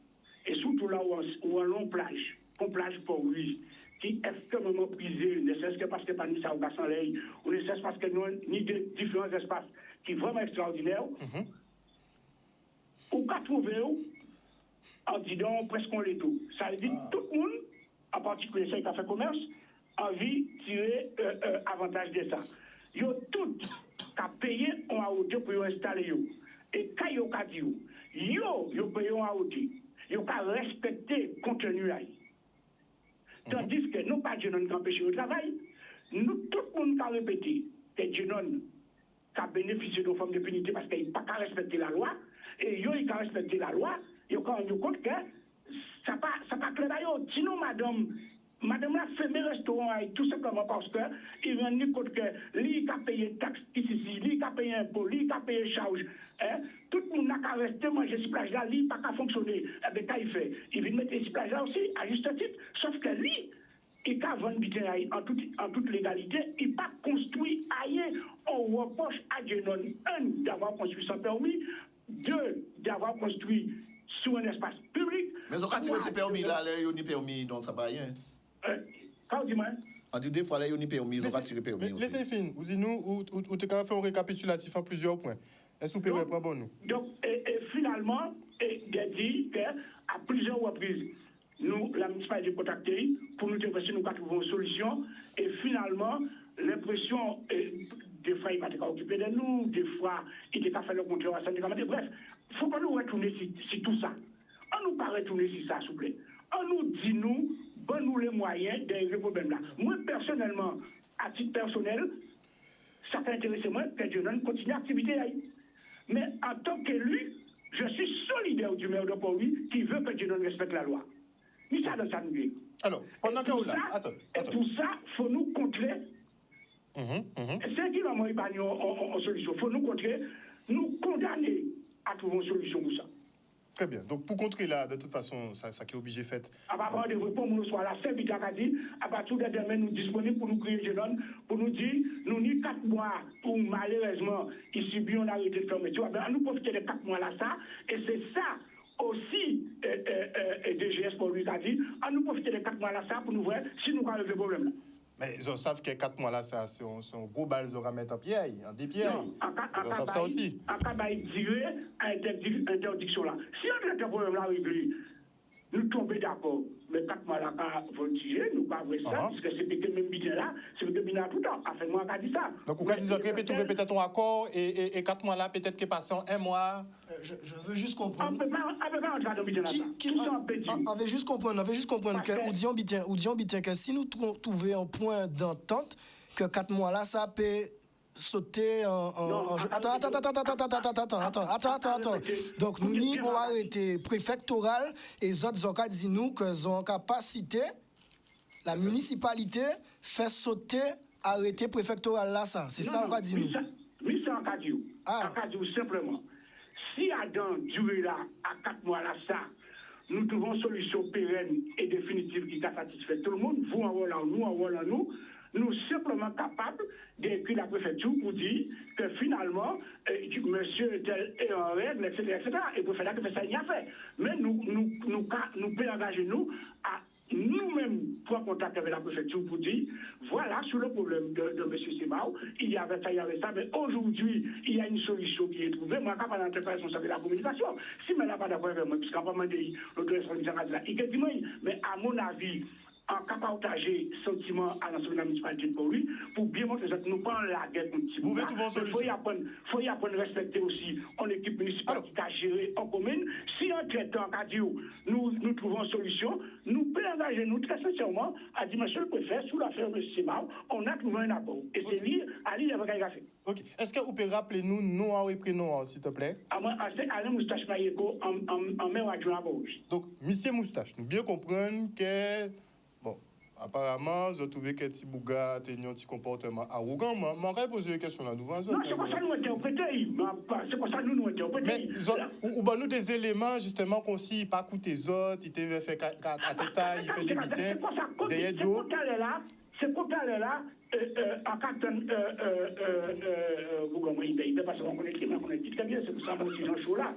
et surtout là où on a une plage, une plage pour lui, qui est extrêmement prisée, ne serait-ce que parce que pas ni ça ou pas sans l'air, ou ne serait-ce parce que nous ni de différents espaces qui sont vraiment extraordinaires. Ou qu'à trouver, en disant presque on les tout. Ça veut dire tout le monde, en particulier ceux qui ont fait commerce, a envie de tirer avantage de ça. Ils ont tout qu'à payer en hauteur pour installer. Et quand ils ont dit, ils payent en hauteur. Ils ont respecté le contenu. Tandis que nous, pas de jeunes qui empêchent le travail, nous, tout le monde a répété que les jeunes qui ont bénéficié de forme de punité parce qu'ils n'ont pas respecté la loi, et ils ont respecté la loi, ils ont rendu compte que ça n'a pas clair. Sinon, madame a fermé le restaurant tout simplement parce qu'il rend compte que lui a payé taxe ici, lui a payé impôt, lui a payé charge. Tout le monde n'a qu'à rester manger ce plage-là, lui n'a pas qu'à fonctionner. Eh bien, qu'est-ce qu'il fait? Il vient mettre ce plage-là aussi, à juste titre, sauf que lui, il a vendu en toute légalité, il n'a pas construit ailleurs. On reproche à Genon, un, d'avoir construit sans permis, deux, d'avoir construit sur un espace public. Mais on a tiré ce permis-là, il n'y a pas permis, donc ça ne va rien. Quand dis-moi? On dit des fois, il n'y a pas permis, ils ont pas tiré permis. Laissez finir. Vous dites-nous, ou tu as fait un récapitulatif en plusieurs points. Est-ce que vous pouvez prendre nous? Donc, finalement, il a dit qu'à plusieurs reprises, nous, la municipalité a contacté pour nous dire que nous trouvons une solution. Et finalement, l'impression, des fois, il va s'occuper de nous, des fois, il va faire le contrôle à ça. Bref, il ne faut pas nous retourner sur tout ça. On ne nous pas retourner sur ça, s'il vous plaît. On nous dit, nous les moyens de régler le problème-là. Moi, personnellement, à titre personnel, ça fait intéresser moi que je continue l'activité. Mais en tant qu'élu, je suis solidaire du maire de Port-Louis qui veut que je respecte la loi. Mais ça dans sa nuit. Alors, pendant que vous là, attends. Et pour ça, il faut nous contrer. C'est qui va m'en épargner en solution. Il faut nous contrer, nous condamner à trouver une solution pour ça. Très bien. Donc, pour contrer là, de toute façon, ça qui est obligé fait. À partir de repos, nous sommes à la seule qui a dit, à partir de demain, nous disponibles pour nous créer jeunes, pour nous dire, nous ni 4 mois où malheureusement, ils subissent l'arrêté de fermeture. Nous profitons de 4 mois là, ça, et c'est ça aussi, DGS pour lui a dit, à nous profiter de 4 mois là, ça, pour nous voir si nous avons le problème là. Mais ils savent que 4 mois là, c'est un gros bal, ils auront mettre en pierre, en des pierres. Ils savent ça aussi. En cas d'interdiction là. Si on a un problème là réglé, nous tombons d'accord. Mais 4 mois là, pas voltiger, nous pas voir ça, puisque c'est que même bien là, c'est que bien tout le temps. Enfin, moi, on a dit ça. Donc, on a dit que trouver peut-être un accord et 4 mois là, peut-être que passé en 1 mois. Je veux juste comprendre. On peut pas entrer dans le là. On veut juste comprendre que, ou disons que si nous trouvons un point d'entente, que 4 mois là, ça peut sauter en jeu. Attends. Donc, nous avons arrêté préfectoral et les autres ont dit nous qu'ils ont capacité, la municipalité fait sauter arrêté préfectoral là, ça. C'est ça qu'on a dit nous. Oui, c'est un cas dit. Un cas dit simplement. Si Adam duré là, à 4 mois là, ça, nous trouvons une solution pérenne et définitive qui satisfait tout le monde, vous en volant nous, nous simplement capables d'écrire la préfecture pour dire que finalement, monsieur tel est en règle, etc. Et pour faire que ça y a fait. Mais nous pouvons engager nous à nous-mêmes prendre contact avec la préfecture pour dire, voilà, sur le problème de M. Simao, il y avait ça, mais aujourd'hui, il y a une solution qui est trouvée. Moi, quand on est responsable de la communication, si je ne suis pas d'accord avec moi, puisqu'on va demander l'autorité là, il dit, mais à mon avis, en cas de partager sentiment à l'ensemble de la municipalité de Port-Louis pour bien montrer que nous prenons la guerre contre vous voulez trouver une solution. Il faut y apprendre à respecter aussi en équipe municipale qui a géré en commune. Si en traitant nous trouvons une solution, nous pouvons engager nous très sincèrement à dire monsieur le préfet, sous l'affaire de Simao, on a trouvé un accord. Et c'est lui, à lui, il va faire. Ok. Est-ce que vous pouvez rappeler nous nom et prénom, s'il te plaît? C'est Alain Moustache Mayeko en maire adjoint à Bourges. Donc, monsieur Moustache, nous bien comprendre que. Bon, Apparemment, j'ai trouvé que Tibouga tenait un petit comportement arrogant. Moi, je poser une question là devant. Non, c'est comme ça que nous interprétons. C'est comme ça que nous interprétons. Mais ou nous des éléments justement qu'on s'y pas coûter les autres, il t'avait fait à tête, il fait des bitins derrière dos. C'est pour aller là, en carton, vous comprenez, parce qu'on connaît très bien, c'est pour ça que je suis chaud là.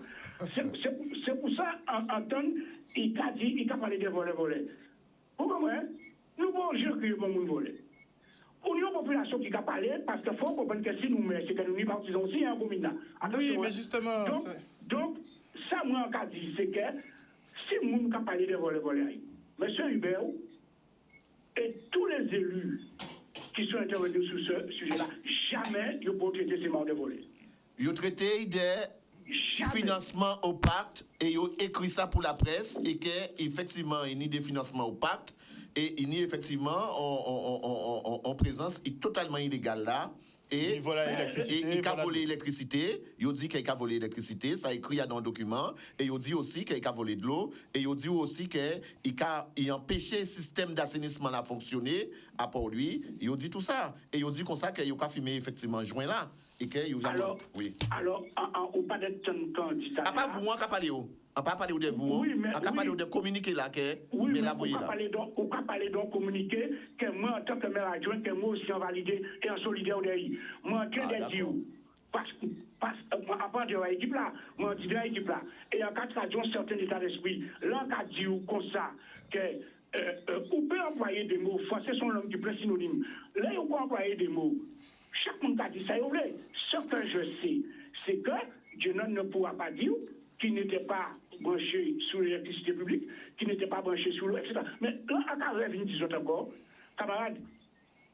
C'est pour ça, Anton, il a dit, il a parlé de voler. Vous comprenez? Nous avons un jeu qui est pour nous voler. Pour une population qui a parlé, parce qu'il faut comprendre que si nous mettons, c'est que nous n'y partisans aussi, hein, pour maintenant. Oui, mais justement. Donc, ça, moi, je dis, c'est que si nous avons parlé de voler, monsieur Hubert, et tous les élus qui sont intervenus sur ce sujet-là, jamais ils n'ont traité ces morts de voler. Ils ont traité des financements opaques et ils ont écrit ça pour la presse et qu'effectivement, il y a des financements opaques et il y a effectivement en présence totalement illégale là. Et il a volé l'électricité, il dit qu'il a volé l'électricité, ça écrit dans le document, et il dit aussi qu'il a volé de l'eau, et il dit aussi qu'il a empêché le système d'assainissement à fonctionner, à part lui, il dit tout ça, et il dit comme ça qu'il a filmé effectivement juin là, et qu'il a jamais... Oui. Alors, on pas d'être candidat. À part vous, on n'a pas parlé. On n'a pas parlé de vous, oui, mais, on n'a pas parlé de communiquer là, oui, mais la voyez là. On n'a pas parlé de communiquer, que moi, en tant que maire adjoint, que moi aussi en validé et en solidaire derrière. Moi, en train de dire, parce que, à part de l'équipe là, moi, je dis de l'équipe là, et en cas de un certain état d'esprit, là, on a dit comme ça, que on peut employer des mots, français sont langue du plus synonyme. Là, on peut employer des mots. Chaque monde a dit ça, vous voulez. Ce que je sais, c'est que Dieu ne pourra pas dire qu'il n'était pas branché sur l'électricité publique, qui n'était pas branché sur l'eau, etc. Mais là, à part les 20 autres encore, camarades,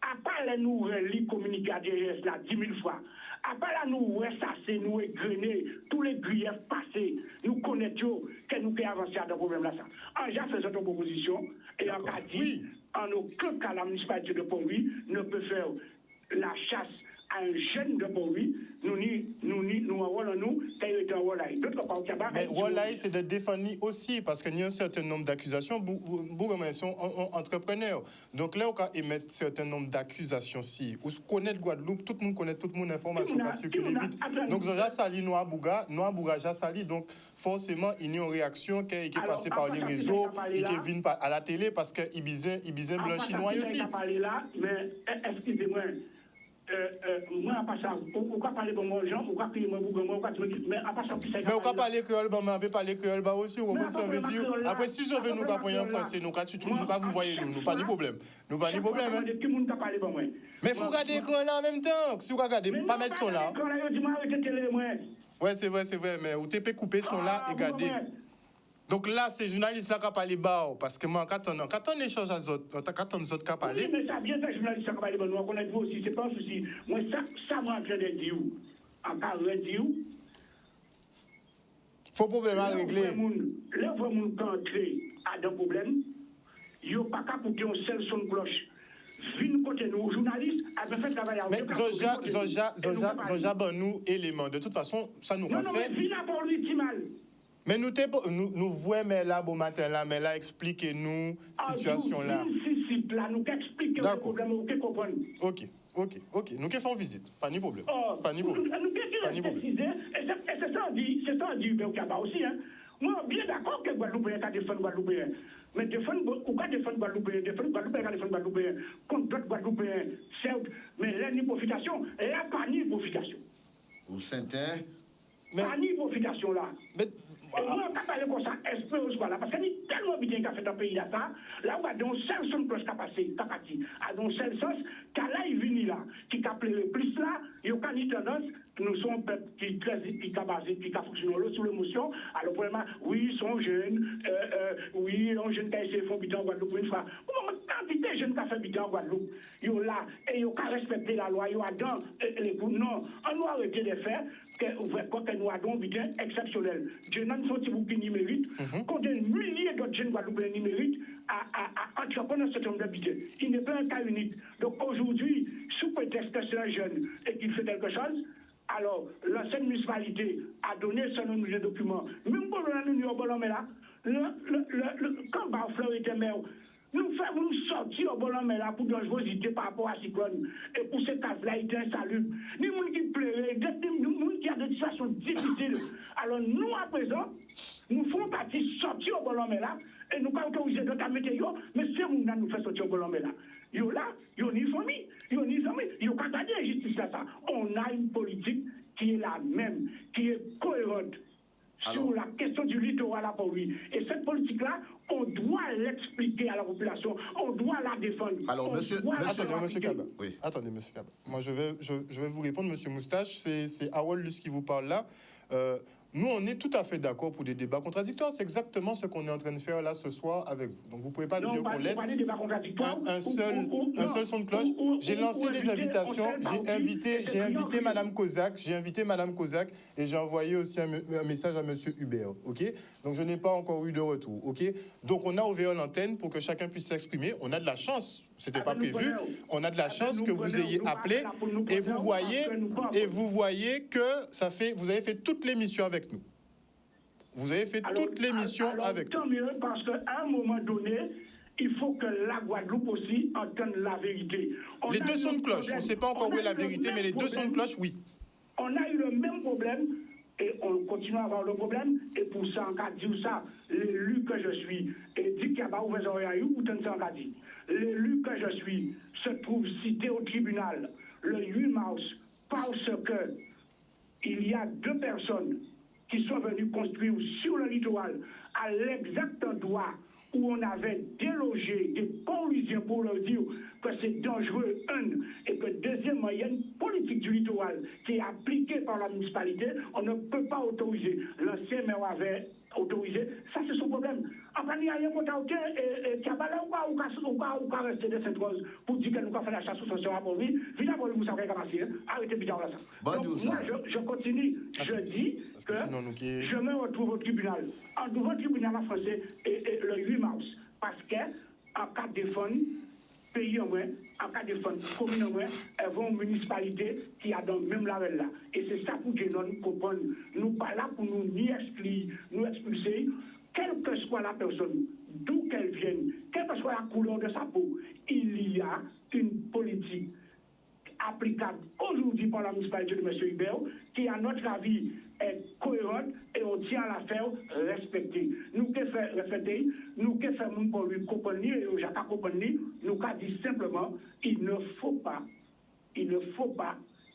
à part les nouvelles communiquées à DGS là 10 000 fois, à part la nous ça c'est nous égrener tous les griefs passés, nous connaissons que nous pouvons avancer à ce problème là. En j'ai fait cette proposition et en cas dit, en aucun cas la municipalité de Pont-Louis ne peut faire la chasse à un jeune de Pont-Louis, nous envoyons nous, qu'il est en Wallai. D'autre part, mais Wallai, c'est de défendre aussi, parce qu'il y a un certain nombre d'accusations. Beaucoup sont entrepreneurs. Donc là, on peut émettre un certain nombre d'accusations. Si vous connaissez Guadeloupe, tout le monde connaît toute mon information qui circule vite. Donc, déjà, sali Noa Bouga, déjà sali. Donc, forcément, il y a une réaction qui est passée par les réseaux et qui vient à la télé parce qu'il Bizin blanc chinois aussi. Mais excusez-moi. Moi, à part ça, on va parler de mon gens, on va crier mon bougon, mais à part ça, mais on va parler créole, mais on peut parler créole aussi, on va ça veut dire. Après, si je veux nous apprendre en français, nous vous voyez nous, pas de problème. Nous pas de problème. Mais il faut regarder l'écran là en même temps. Si vous regardez, pas mettre son là. Ouais, c'est vrai, mais vous t'es coupé son là et regardez. Donc là, c'est journaliste là qui a parlé bas, parce que moi, quand on échange à autres, quand on autres qui a parlé. Oui, mais ça vient de journaliste qui a parlé, nous connaissons aussi, c'est pas un souci. Moi, ça m'a fait de dire, en cas de dire. Faut problème à régler. Les vrais gens qui entrent à des problèmes, ils n'ont pas qu'à pour un seul son de cloche. Vine côté nous, journalistes, avaient fait travail à mais Zoja, nous, éléments. De toute façon, ça nous a fait. Non, mais vine à pour lui, mal. Mais nous voyons, mais là, bon matin, là, mais là, expliquez-nous situation là. Nous expliquons le problème, nous comprenons. Ok. Nous faisons visite, pas de problème. Pas de problème. Et c'est ça, on dit, Béokaba aussi, hein. Moi, bien d'accord que Guadeloupéen a défendu Guadeloupéen. Mais pourquoi défendre Guadeloupéen? Défendre Guadeloupéen contre d'autres Guadeloupéens, certes, mais là, ni profitation, et là, pas ni profitation. Ou Saint-Ain? Pas ni profitation là. Et moi, on parle comme ça, espérons voilà, parce qu'il y a tellement bien qu'à fait dans le pays là, là où il y a un seul sens qui a passé, qui a parti, à un seul sens, car là, il vient là, qui a plaidé plus là, il y a une tendance, nous sommes un peuple qui a basé, qui a fonctionné sur l'émotion, alors pour oui, ils sont jeunes, oui, les jeunes qui ont essayé de faire bidon en Guadeloupe une fois. Quantité de jeunes qui ont fait bidon en Guadeloupe, ils sont là, et ils ont respecté la loi, ils ont dans les coups. Non, on doit arrêter de faire que nous avons un bidon exceptionnel. Dieu n'a pas de numérique, quand des milliers d'autres jeunes Guadeloupéens numériques à entreprendre ce nombre de bidons. Il n'est pas un cas unique. Donc aujourd'hui, sous prétexte que c'est un jeune et qu'il fait quelque chose, alors l'ancienne municipalité a donné ce nombre de documents. Même pour l'Union Bolomé là, quand Barfleur était maire, nous faisons sortir au bon mais là pour dangerosité par rapport à cyclone et pour ces cas-là, il est insalubre. Ni gens qui pleurent, ni gens qui a des situations difficiles. Alors nous, à présent, nous faisons partie sortir au bon mais là et nous pas autoriser de ta météo, mais c'est nous nous fait sortir au bon mais là. Yo là, yo ni famille, yo ni amis, yo pas gagner injustice là ça. On a une politique qui est la même, qui est cohérente. Sur la question du littoral pour lui. Et cette politique-là, on doit l'expliquer à la population, on doit la défendre. Alors, monsieur Kaba. Oui. Attendez, monsieur Kaba. Moi, je vais vous répondre, monsieur Moustache. C'est Harold Luce qui vous parle là. Nous, on est tout à fait d'accord pour des débats contradictoires. C'est exactement ce qu'on est en train de faire là ce soir avec vous. Donc, vous ne pouvez pas dire qu'on laisse un seul son de cloche. J'ai lancé les invitations. J'ai invité Madame Kozak. Et j'ai envoyé aussi un message à Monsieur Hubert. OK? Donc, je n'ai pas encore eu de retour. OK? Donc, on a ouvert l'antenne pour que chacun puisse s'exprimer. On a de la chance. C'était pas prévu. On a de la chance que vous ayez appelé et vous voyez que vous avez fait toute l'émission avec nous. Vous avez fait toute l'émission avec nous. Tant mieux, parce qu'à un moment donné, il faut que la Guadeloupe aussi entende la vérité. Les deux sons de cloche. On ne sait pas encore où est la vérité, mais les deux sons de cloche, oui. On a eu le même problème et on continue à avoir le problème. Et pour ça, en cas de dire ça, l'élu que je suis, et dit qu'il y a pas ouvert les oreilles, ou tant ça en cas dit. L'élu que je suis se trouve cité au tribunal le 8 mars parce que il y a 2 personnes qui sont venues construire sur le littoral à l'exact endroit où on avait délogé des Paulusiens pour leur dire que c'est dangereux, et que deuxièmement, il y a une politique du littoral qui est appliquée par la municipalité, on ne peut pas autoriser. L'ancien maire avait autorisé, ça c'est son problème. Enfin, il y a rien contre aucun, et qui a pas là ou qu'à rester de cette rose pour dire que nous avons fait la chasse aux sorcières pour lui, évidemment, vous savez comment c'est, arrêtez bien là ça. Donc, moi, je continue, je dis que je me retrouve au tribunal. En nouveau tribunal en français, et le 8 mars, parce qu'en cas de défense, pays en moins, en cas de défense, commune en moins, elles vont une municipalité qui a dans le même label là. Et c'est ça pour que nous comprenions. Nous pas là pour nous ni exclure, nous expulser, quelle que soit la personne, d'où qu'elle vienne, quelle que soit la couleur de sa peau, il y a une politique applicable aujourd'hui par la municipalité de M. Hubert, qui, à notre avis, est cohérente et on tient à la faire respecter. Nous qui faisons respecter, nous qui faisons pour lui comprendre, et j'ai pas comprendre, nous qui dit simplement, il ne faut pas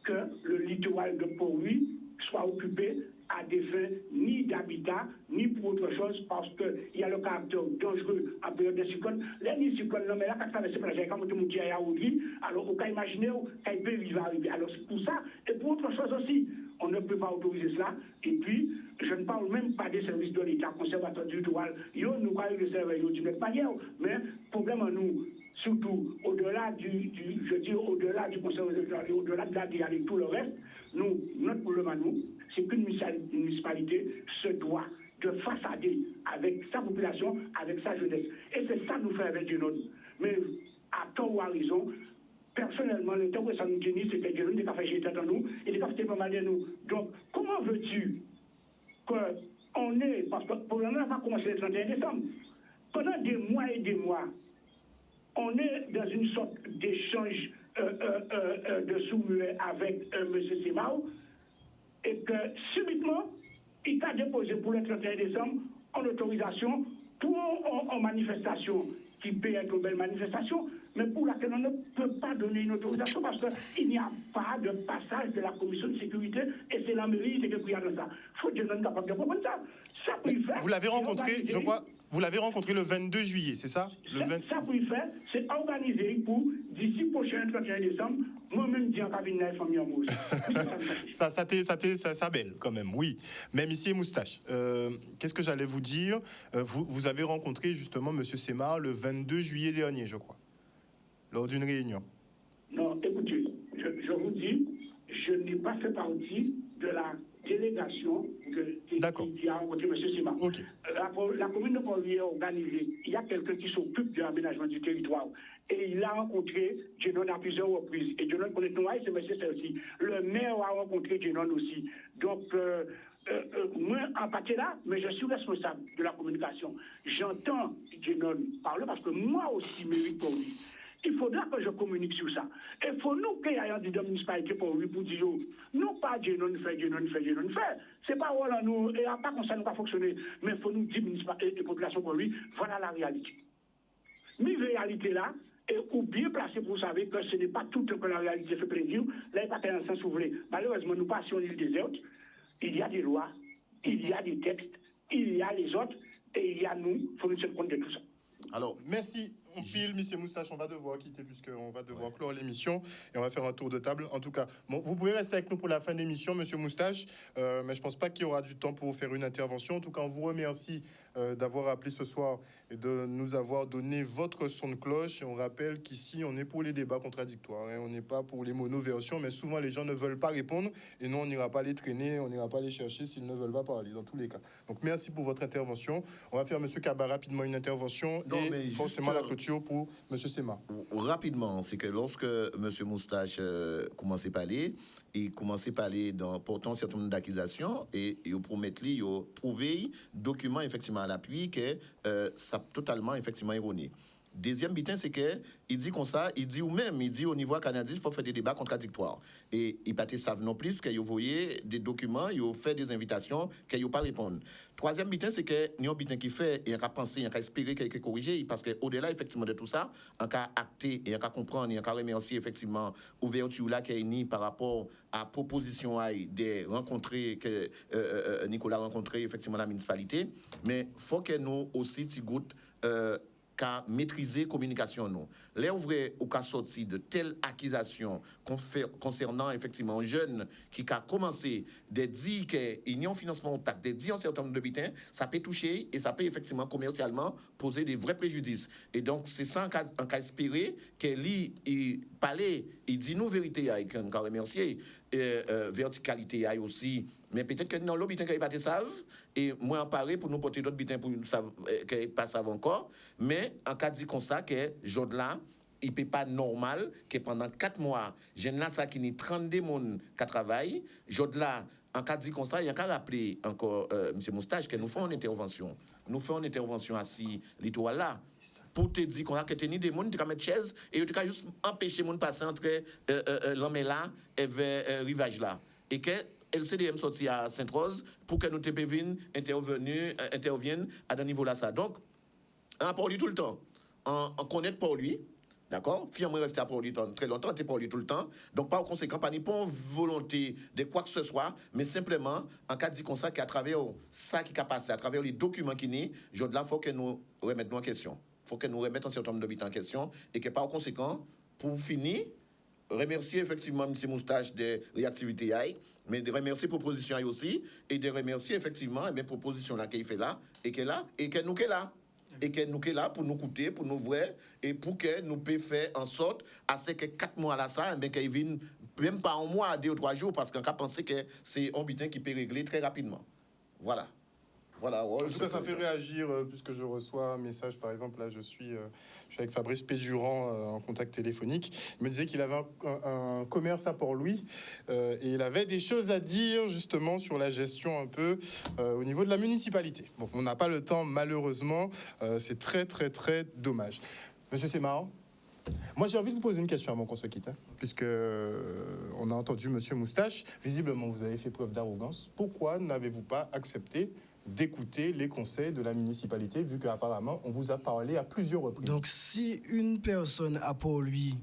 que le littoral de Port-Louis soit occupé à des fins ni d'habitat, ni pour autre chose, parce qu'il y a le caractère dangereux en période de cyclone. Les cyclones, non, mais là, quand ça va se passer, quand on dit à Yaoudi, alors on peut imaginer qu'il peut vivre arriver. Alors c'est pour ça, et pour autre chose aussi, on ne peut pas autoriser cela. Et puis, je ne parle même pas des services de l'État, conservateur du littoral. Nous avons le service d'une autre manière, mais problème à nous, surtout au-delà au-delà du conservateur, au-delà de la DIA et tout le reste, notre problème à nous, c'est qu'une municipalité se doit de façader avec sa population, avec sa jeunesse. Et c'est ça que nous faisons avec Genon. Mais à tort ou à raison, personnellement, le temps que ça nous tenait, c'était Genon qui a fait jeter dans nous et qui a fait pas mal de nous. Donc, comment veux-tu qu'on ait, parce que pour l'instant, on va commencer le 31 décembre, pendant des mois et des mois, on est dans une sorte d'échange de sous-muet avec M. Semao, et que subitement, il a déposé pour le 31 décembre en autorisation pour en manifestation qui peut être une belle manifestation, mais pour laquelle on ne peut pas donner une autorisation parce qu'il n'y a pas de passage de la commission de sécurité et c'est la mairie qui est dans ça. Il faut que nous soyons capables de comprendre ça. Ça peut y faire. Vous l'avez rencontré, je crois, vous l'avez rencontré le 22 juillet, c'est ça? Ça peut y faire, c'est organisé pour d'ici prochain 31 décembre, moi-même dire en cabinet famille en mousse. Ça belle quand même, oui. Même ici, Moustache. Qu'est-ce que j'allais vous dire? Vous avez rencontré justement M. Semar le 22 juillet dernier, je crois, lors d'une réunion. Non, écoutez, je vous dis, je n'ai pas fait partie de la délégation qui a rencontré M. Semar. Okay. La commune de Port-Louis est organisée. Il y a quelqu'un qui s'occupe de l'aménagement du territoire. Et il a rencontré Genon à plusieurs reprises. Et Genon connaît nous, c'est M. aussi. Le maire a rencontré Genon aussi. Donc, moi, en partie là, mais je suis responsable de la communication. J'entends Jenon parler parce que moi aussi, mérite pour lui. Il faudra que je communique sur ça. Il faut nous qu'il y ait des municipalités pour lui pour dire, non pas Jenon fait. C'est pas voilà, nous, et à part comme ça, nous pas fonctionner, mais il faut nous dire municipalités et populations pour lui, voilà la réalité. Mais la réalité là, ou bien placé pour savoir que ce n'est pas tout que la réalité fait plaisir, là, il n'y a pas un sens ouvert. Malheureusement, nous passons sur l'île déserte, il y a des lois, il y a des textes, il y a les autres, et il y a nous, il faut nous tenir compte de tout ça. Alors, merci. On file, monsieur Moustache, on va devoir quitter puisqu'on va devoir clore l'émission et on va faire un tour de table. En tout cas, bon, vous pouvez rester avec nous pour la fin de l'émission, monsieur Moustache, mais je pense pas qu'il y aura du temps pour vous faire une intervention. En tout cas, on vous remercie d'avoir appelé ce soir et de nous avoir donné votre son de cloche. Et on rappelle qu'ici, on est pour les débats contradictoires. Hein. On n'est pas pour les monoversions, mais souvent les gens ne veulent pas répondre et nous, on n'ira pas les traîner, on n'ira pas les chercher s'ils ne veulent pas parler, dans tous les cas. Donc, merci pour votre intervention. On va faire, monsieur Kaba, rapidement une intervention et forcément la clôture pour monsieur Sema. Rapidement, c'est que lorsque monsieur Moustache commençait à parler, il commençait à parler dans portant un certain nombre d'accusations et il promettait, il prouvé documents effectivement à l'appui que ça totalement effectivement erroné. Deuxième bitin, c'est que il dit comme ça, il dit ou même, il dit au niveau canadien, il faut faire des débats contradictoires. Et il pas savent non plus qu'il voyait des documents, il fait des invitations, qu'il pas répondre. Troisième bitin, c'est que il y a un bitin qui fait, et il a pensé, il a espéré qu'il a corrigé, parce qu'au-delà effectivement de tout ça, on a acté, et on a comprendre, et on a remercier effectivement l'ouverture là qui est unie par rapport à la proposition de rencontrer, que Nicolas rencontrer effectivement la municipalité. Mais il faut que nous aussi, Tigout, qu'à maîtriser la communication. Nous. Là, vrai, ou qu'à sortir de telles accusations concernant effectivement un jeune qui a commencé de dire qu'il y a un financement au tac, de dire un certain nombre de bitins, ça peut toucher et ça peut effectivement commercialement poser des vrais préjudices. Et donc, c'est ça qu'on a espéré qu'il parlait, il dit nous vérité, qu'on a remercié, verticalité aussi. Mais peut-être que dans l'autre bitin qu'ils ne savent, et moi en parler pour nous porter d'autres bitins pour nous savent qu'ils ne savent pas encore. Mais en cas de dire comme ça, que Jodla, il ne peut pas normal que pendant 4 mois, j'ai là ça qui n'est 32 personnes qui travaillent. Jodla, en cas de dire comme ça, il y a qu'à rappeler encore M. Moustache que nous faisons une intervention. Nous faisons une intervention assis littoral là. Pour te dire qu'on a que tenir des gens, tu as mettre chaise et tu as juste empêcher les gens de passer entre l'homme là et vers rivage là. Et que LCDM sorti à Sainte-Rose pour que nous interviennent à ce niveau-là. Ça. Donc, on pour lui tout le temps. On connaît pour lui, d'accord? Finalement, rester pour lui très longtemps, on pour lui tout le temps. Donc, par conséquent, pas une volonté de quoi que ce soit, mais simplement, en cas de dire comme ça, qu'à travers ça qui a passé, à travers les documents qui n'est, il faut que nous remettions en question. Il faut que nous remettions un certain nombre de bits en question et que par conséquent, pour finir, remercier effectivement M. Moustache de réactivité, mais de remercier proposition aussi et de remercier effectivement les propositions là qu'il fait là et que là et que nous est là et que nous est là pour nous écouter, pour nous voir et pour que nous puissions faire en sorte à ce que 4 mois là ça mais qu'il vienne même pas un mois, 2 ou 3 jours parce qu'on a pensé que c'est un butin qui peut régler très rapidement. Voilà. En tout cas, ça fait réagir puisque je reçois un message, par exemple, là, je suis avec Fabrice Pédurand en contact téléphonique. Il me disait qu'il avait un commerce à Port-Louis et il avait des choses à dire justement sur la gestion un peu au niveau de la municipalité. Bon, on n'a pas le temps, malheureusement. C'est très, très, très dommage. Monsieur Sema, moi, j'ai envie de vous poser une question avant qu'on se quitte, puisque on a entendu Monsieur Moustache. Visiblement, vous avez fait preuve d'arrogance. Pourquoi n'avez-vous pas accepté d'écouter les conseils de la municipalité, vu qu'apparemment, on vous a parlé à plusieurs reprises? Donc, si une personne à Port-Louis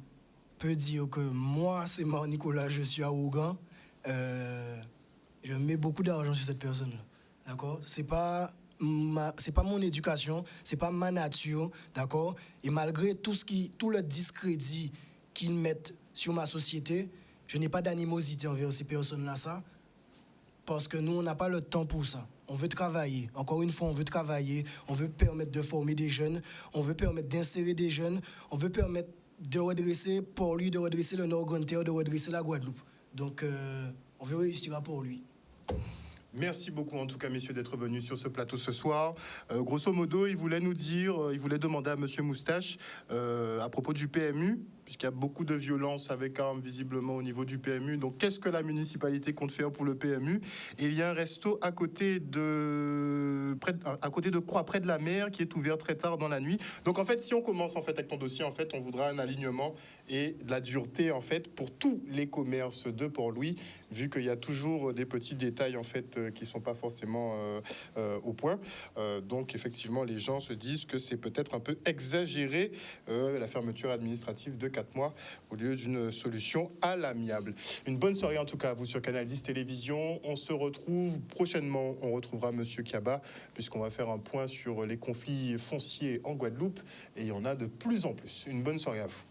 peut dire que moi, c'est Marc Nicolas, je suis arrogant, je mets beaucoup d'argent sur cette personne-là. D'accord? C'est pas mon éducation, c'est pas ma nature, d'accord? Et malgré tout le discrédit qu'ils mettent sur ma société, je n'ai pas d'animosité envers ces personnes-là, ça, parce que nous, on n'a pas le temps pour ça. On veut travailler. Encore une fois, on veut travailler. On veut permettre de former des jeunes. On veut permettre d'insérer des jeunes. On veut permettre de redresser Port-Louis, de redresser le Nord-Grande-Terre, de redresser la Guadeloupe. Donc, on veut réussir à Port-Louis. Merci beaucoup, en tout cas, messieurs, d'être venus sur ce plateau ce soir. Grosso modo, il voulait demander à monsieur Moustache, à propos du PMU, puisqu'il y a beaucoup de violences avec armes visiblement au niveau du PMU. Donc qu'est-ce que la municipalité compte faire pour le PMU? Et il y a un resto à côté de Croix, près de la mer, qui est ouvert très tard dans la nuit. Donc en fait, si on commence en fait avec ton dossier, en fait, on voudra un alignement et de la dureté en fait pour tous les commerces de Port-Louis, vu qu'il y a toujours des petits détails en fait qui sont pas forcément au point. Donc effectivement, les gens se disent que c'est peut-être un peu exagéré la fermeture administrative de 4 mois au lieu d'une solution à l'amiable. Une bonne soirée en tout cas à vous sur Canal 10 Télévision. On se retrouve prochainement. On retrouvera Monsieur Kaba puisqu'on va faire un point sur les conflits fonciers en Guadeloupe et il y en a de plus en plus. Une bonne soirée à vous.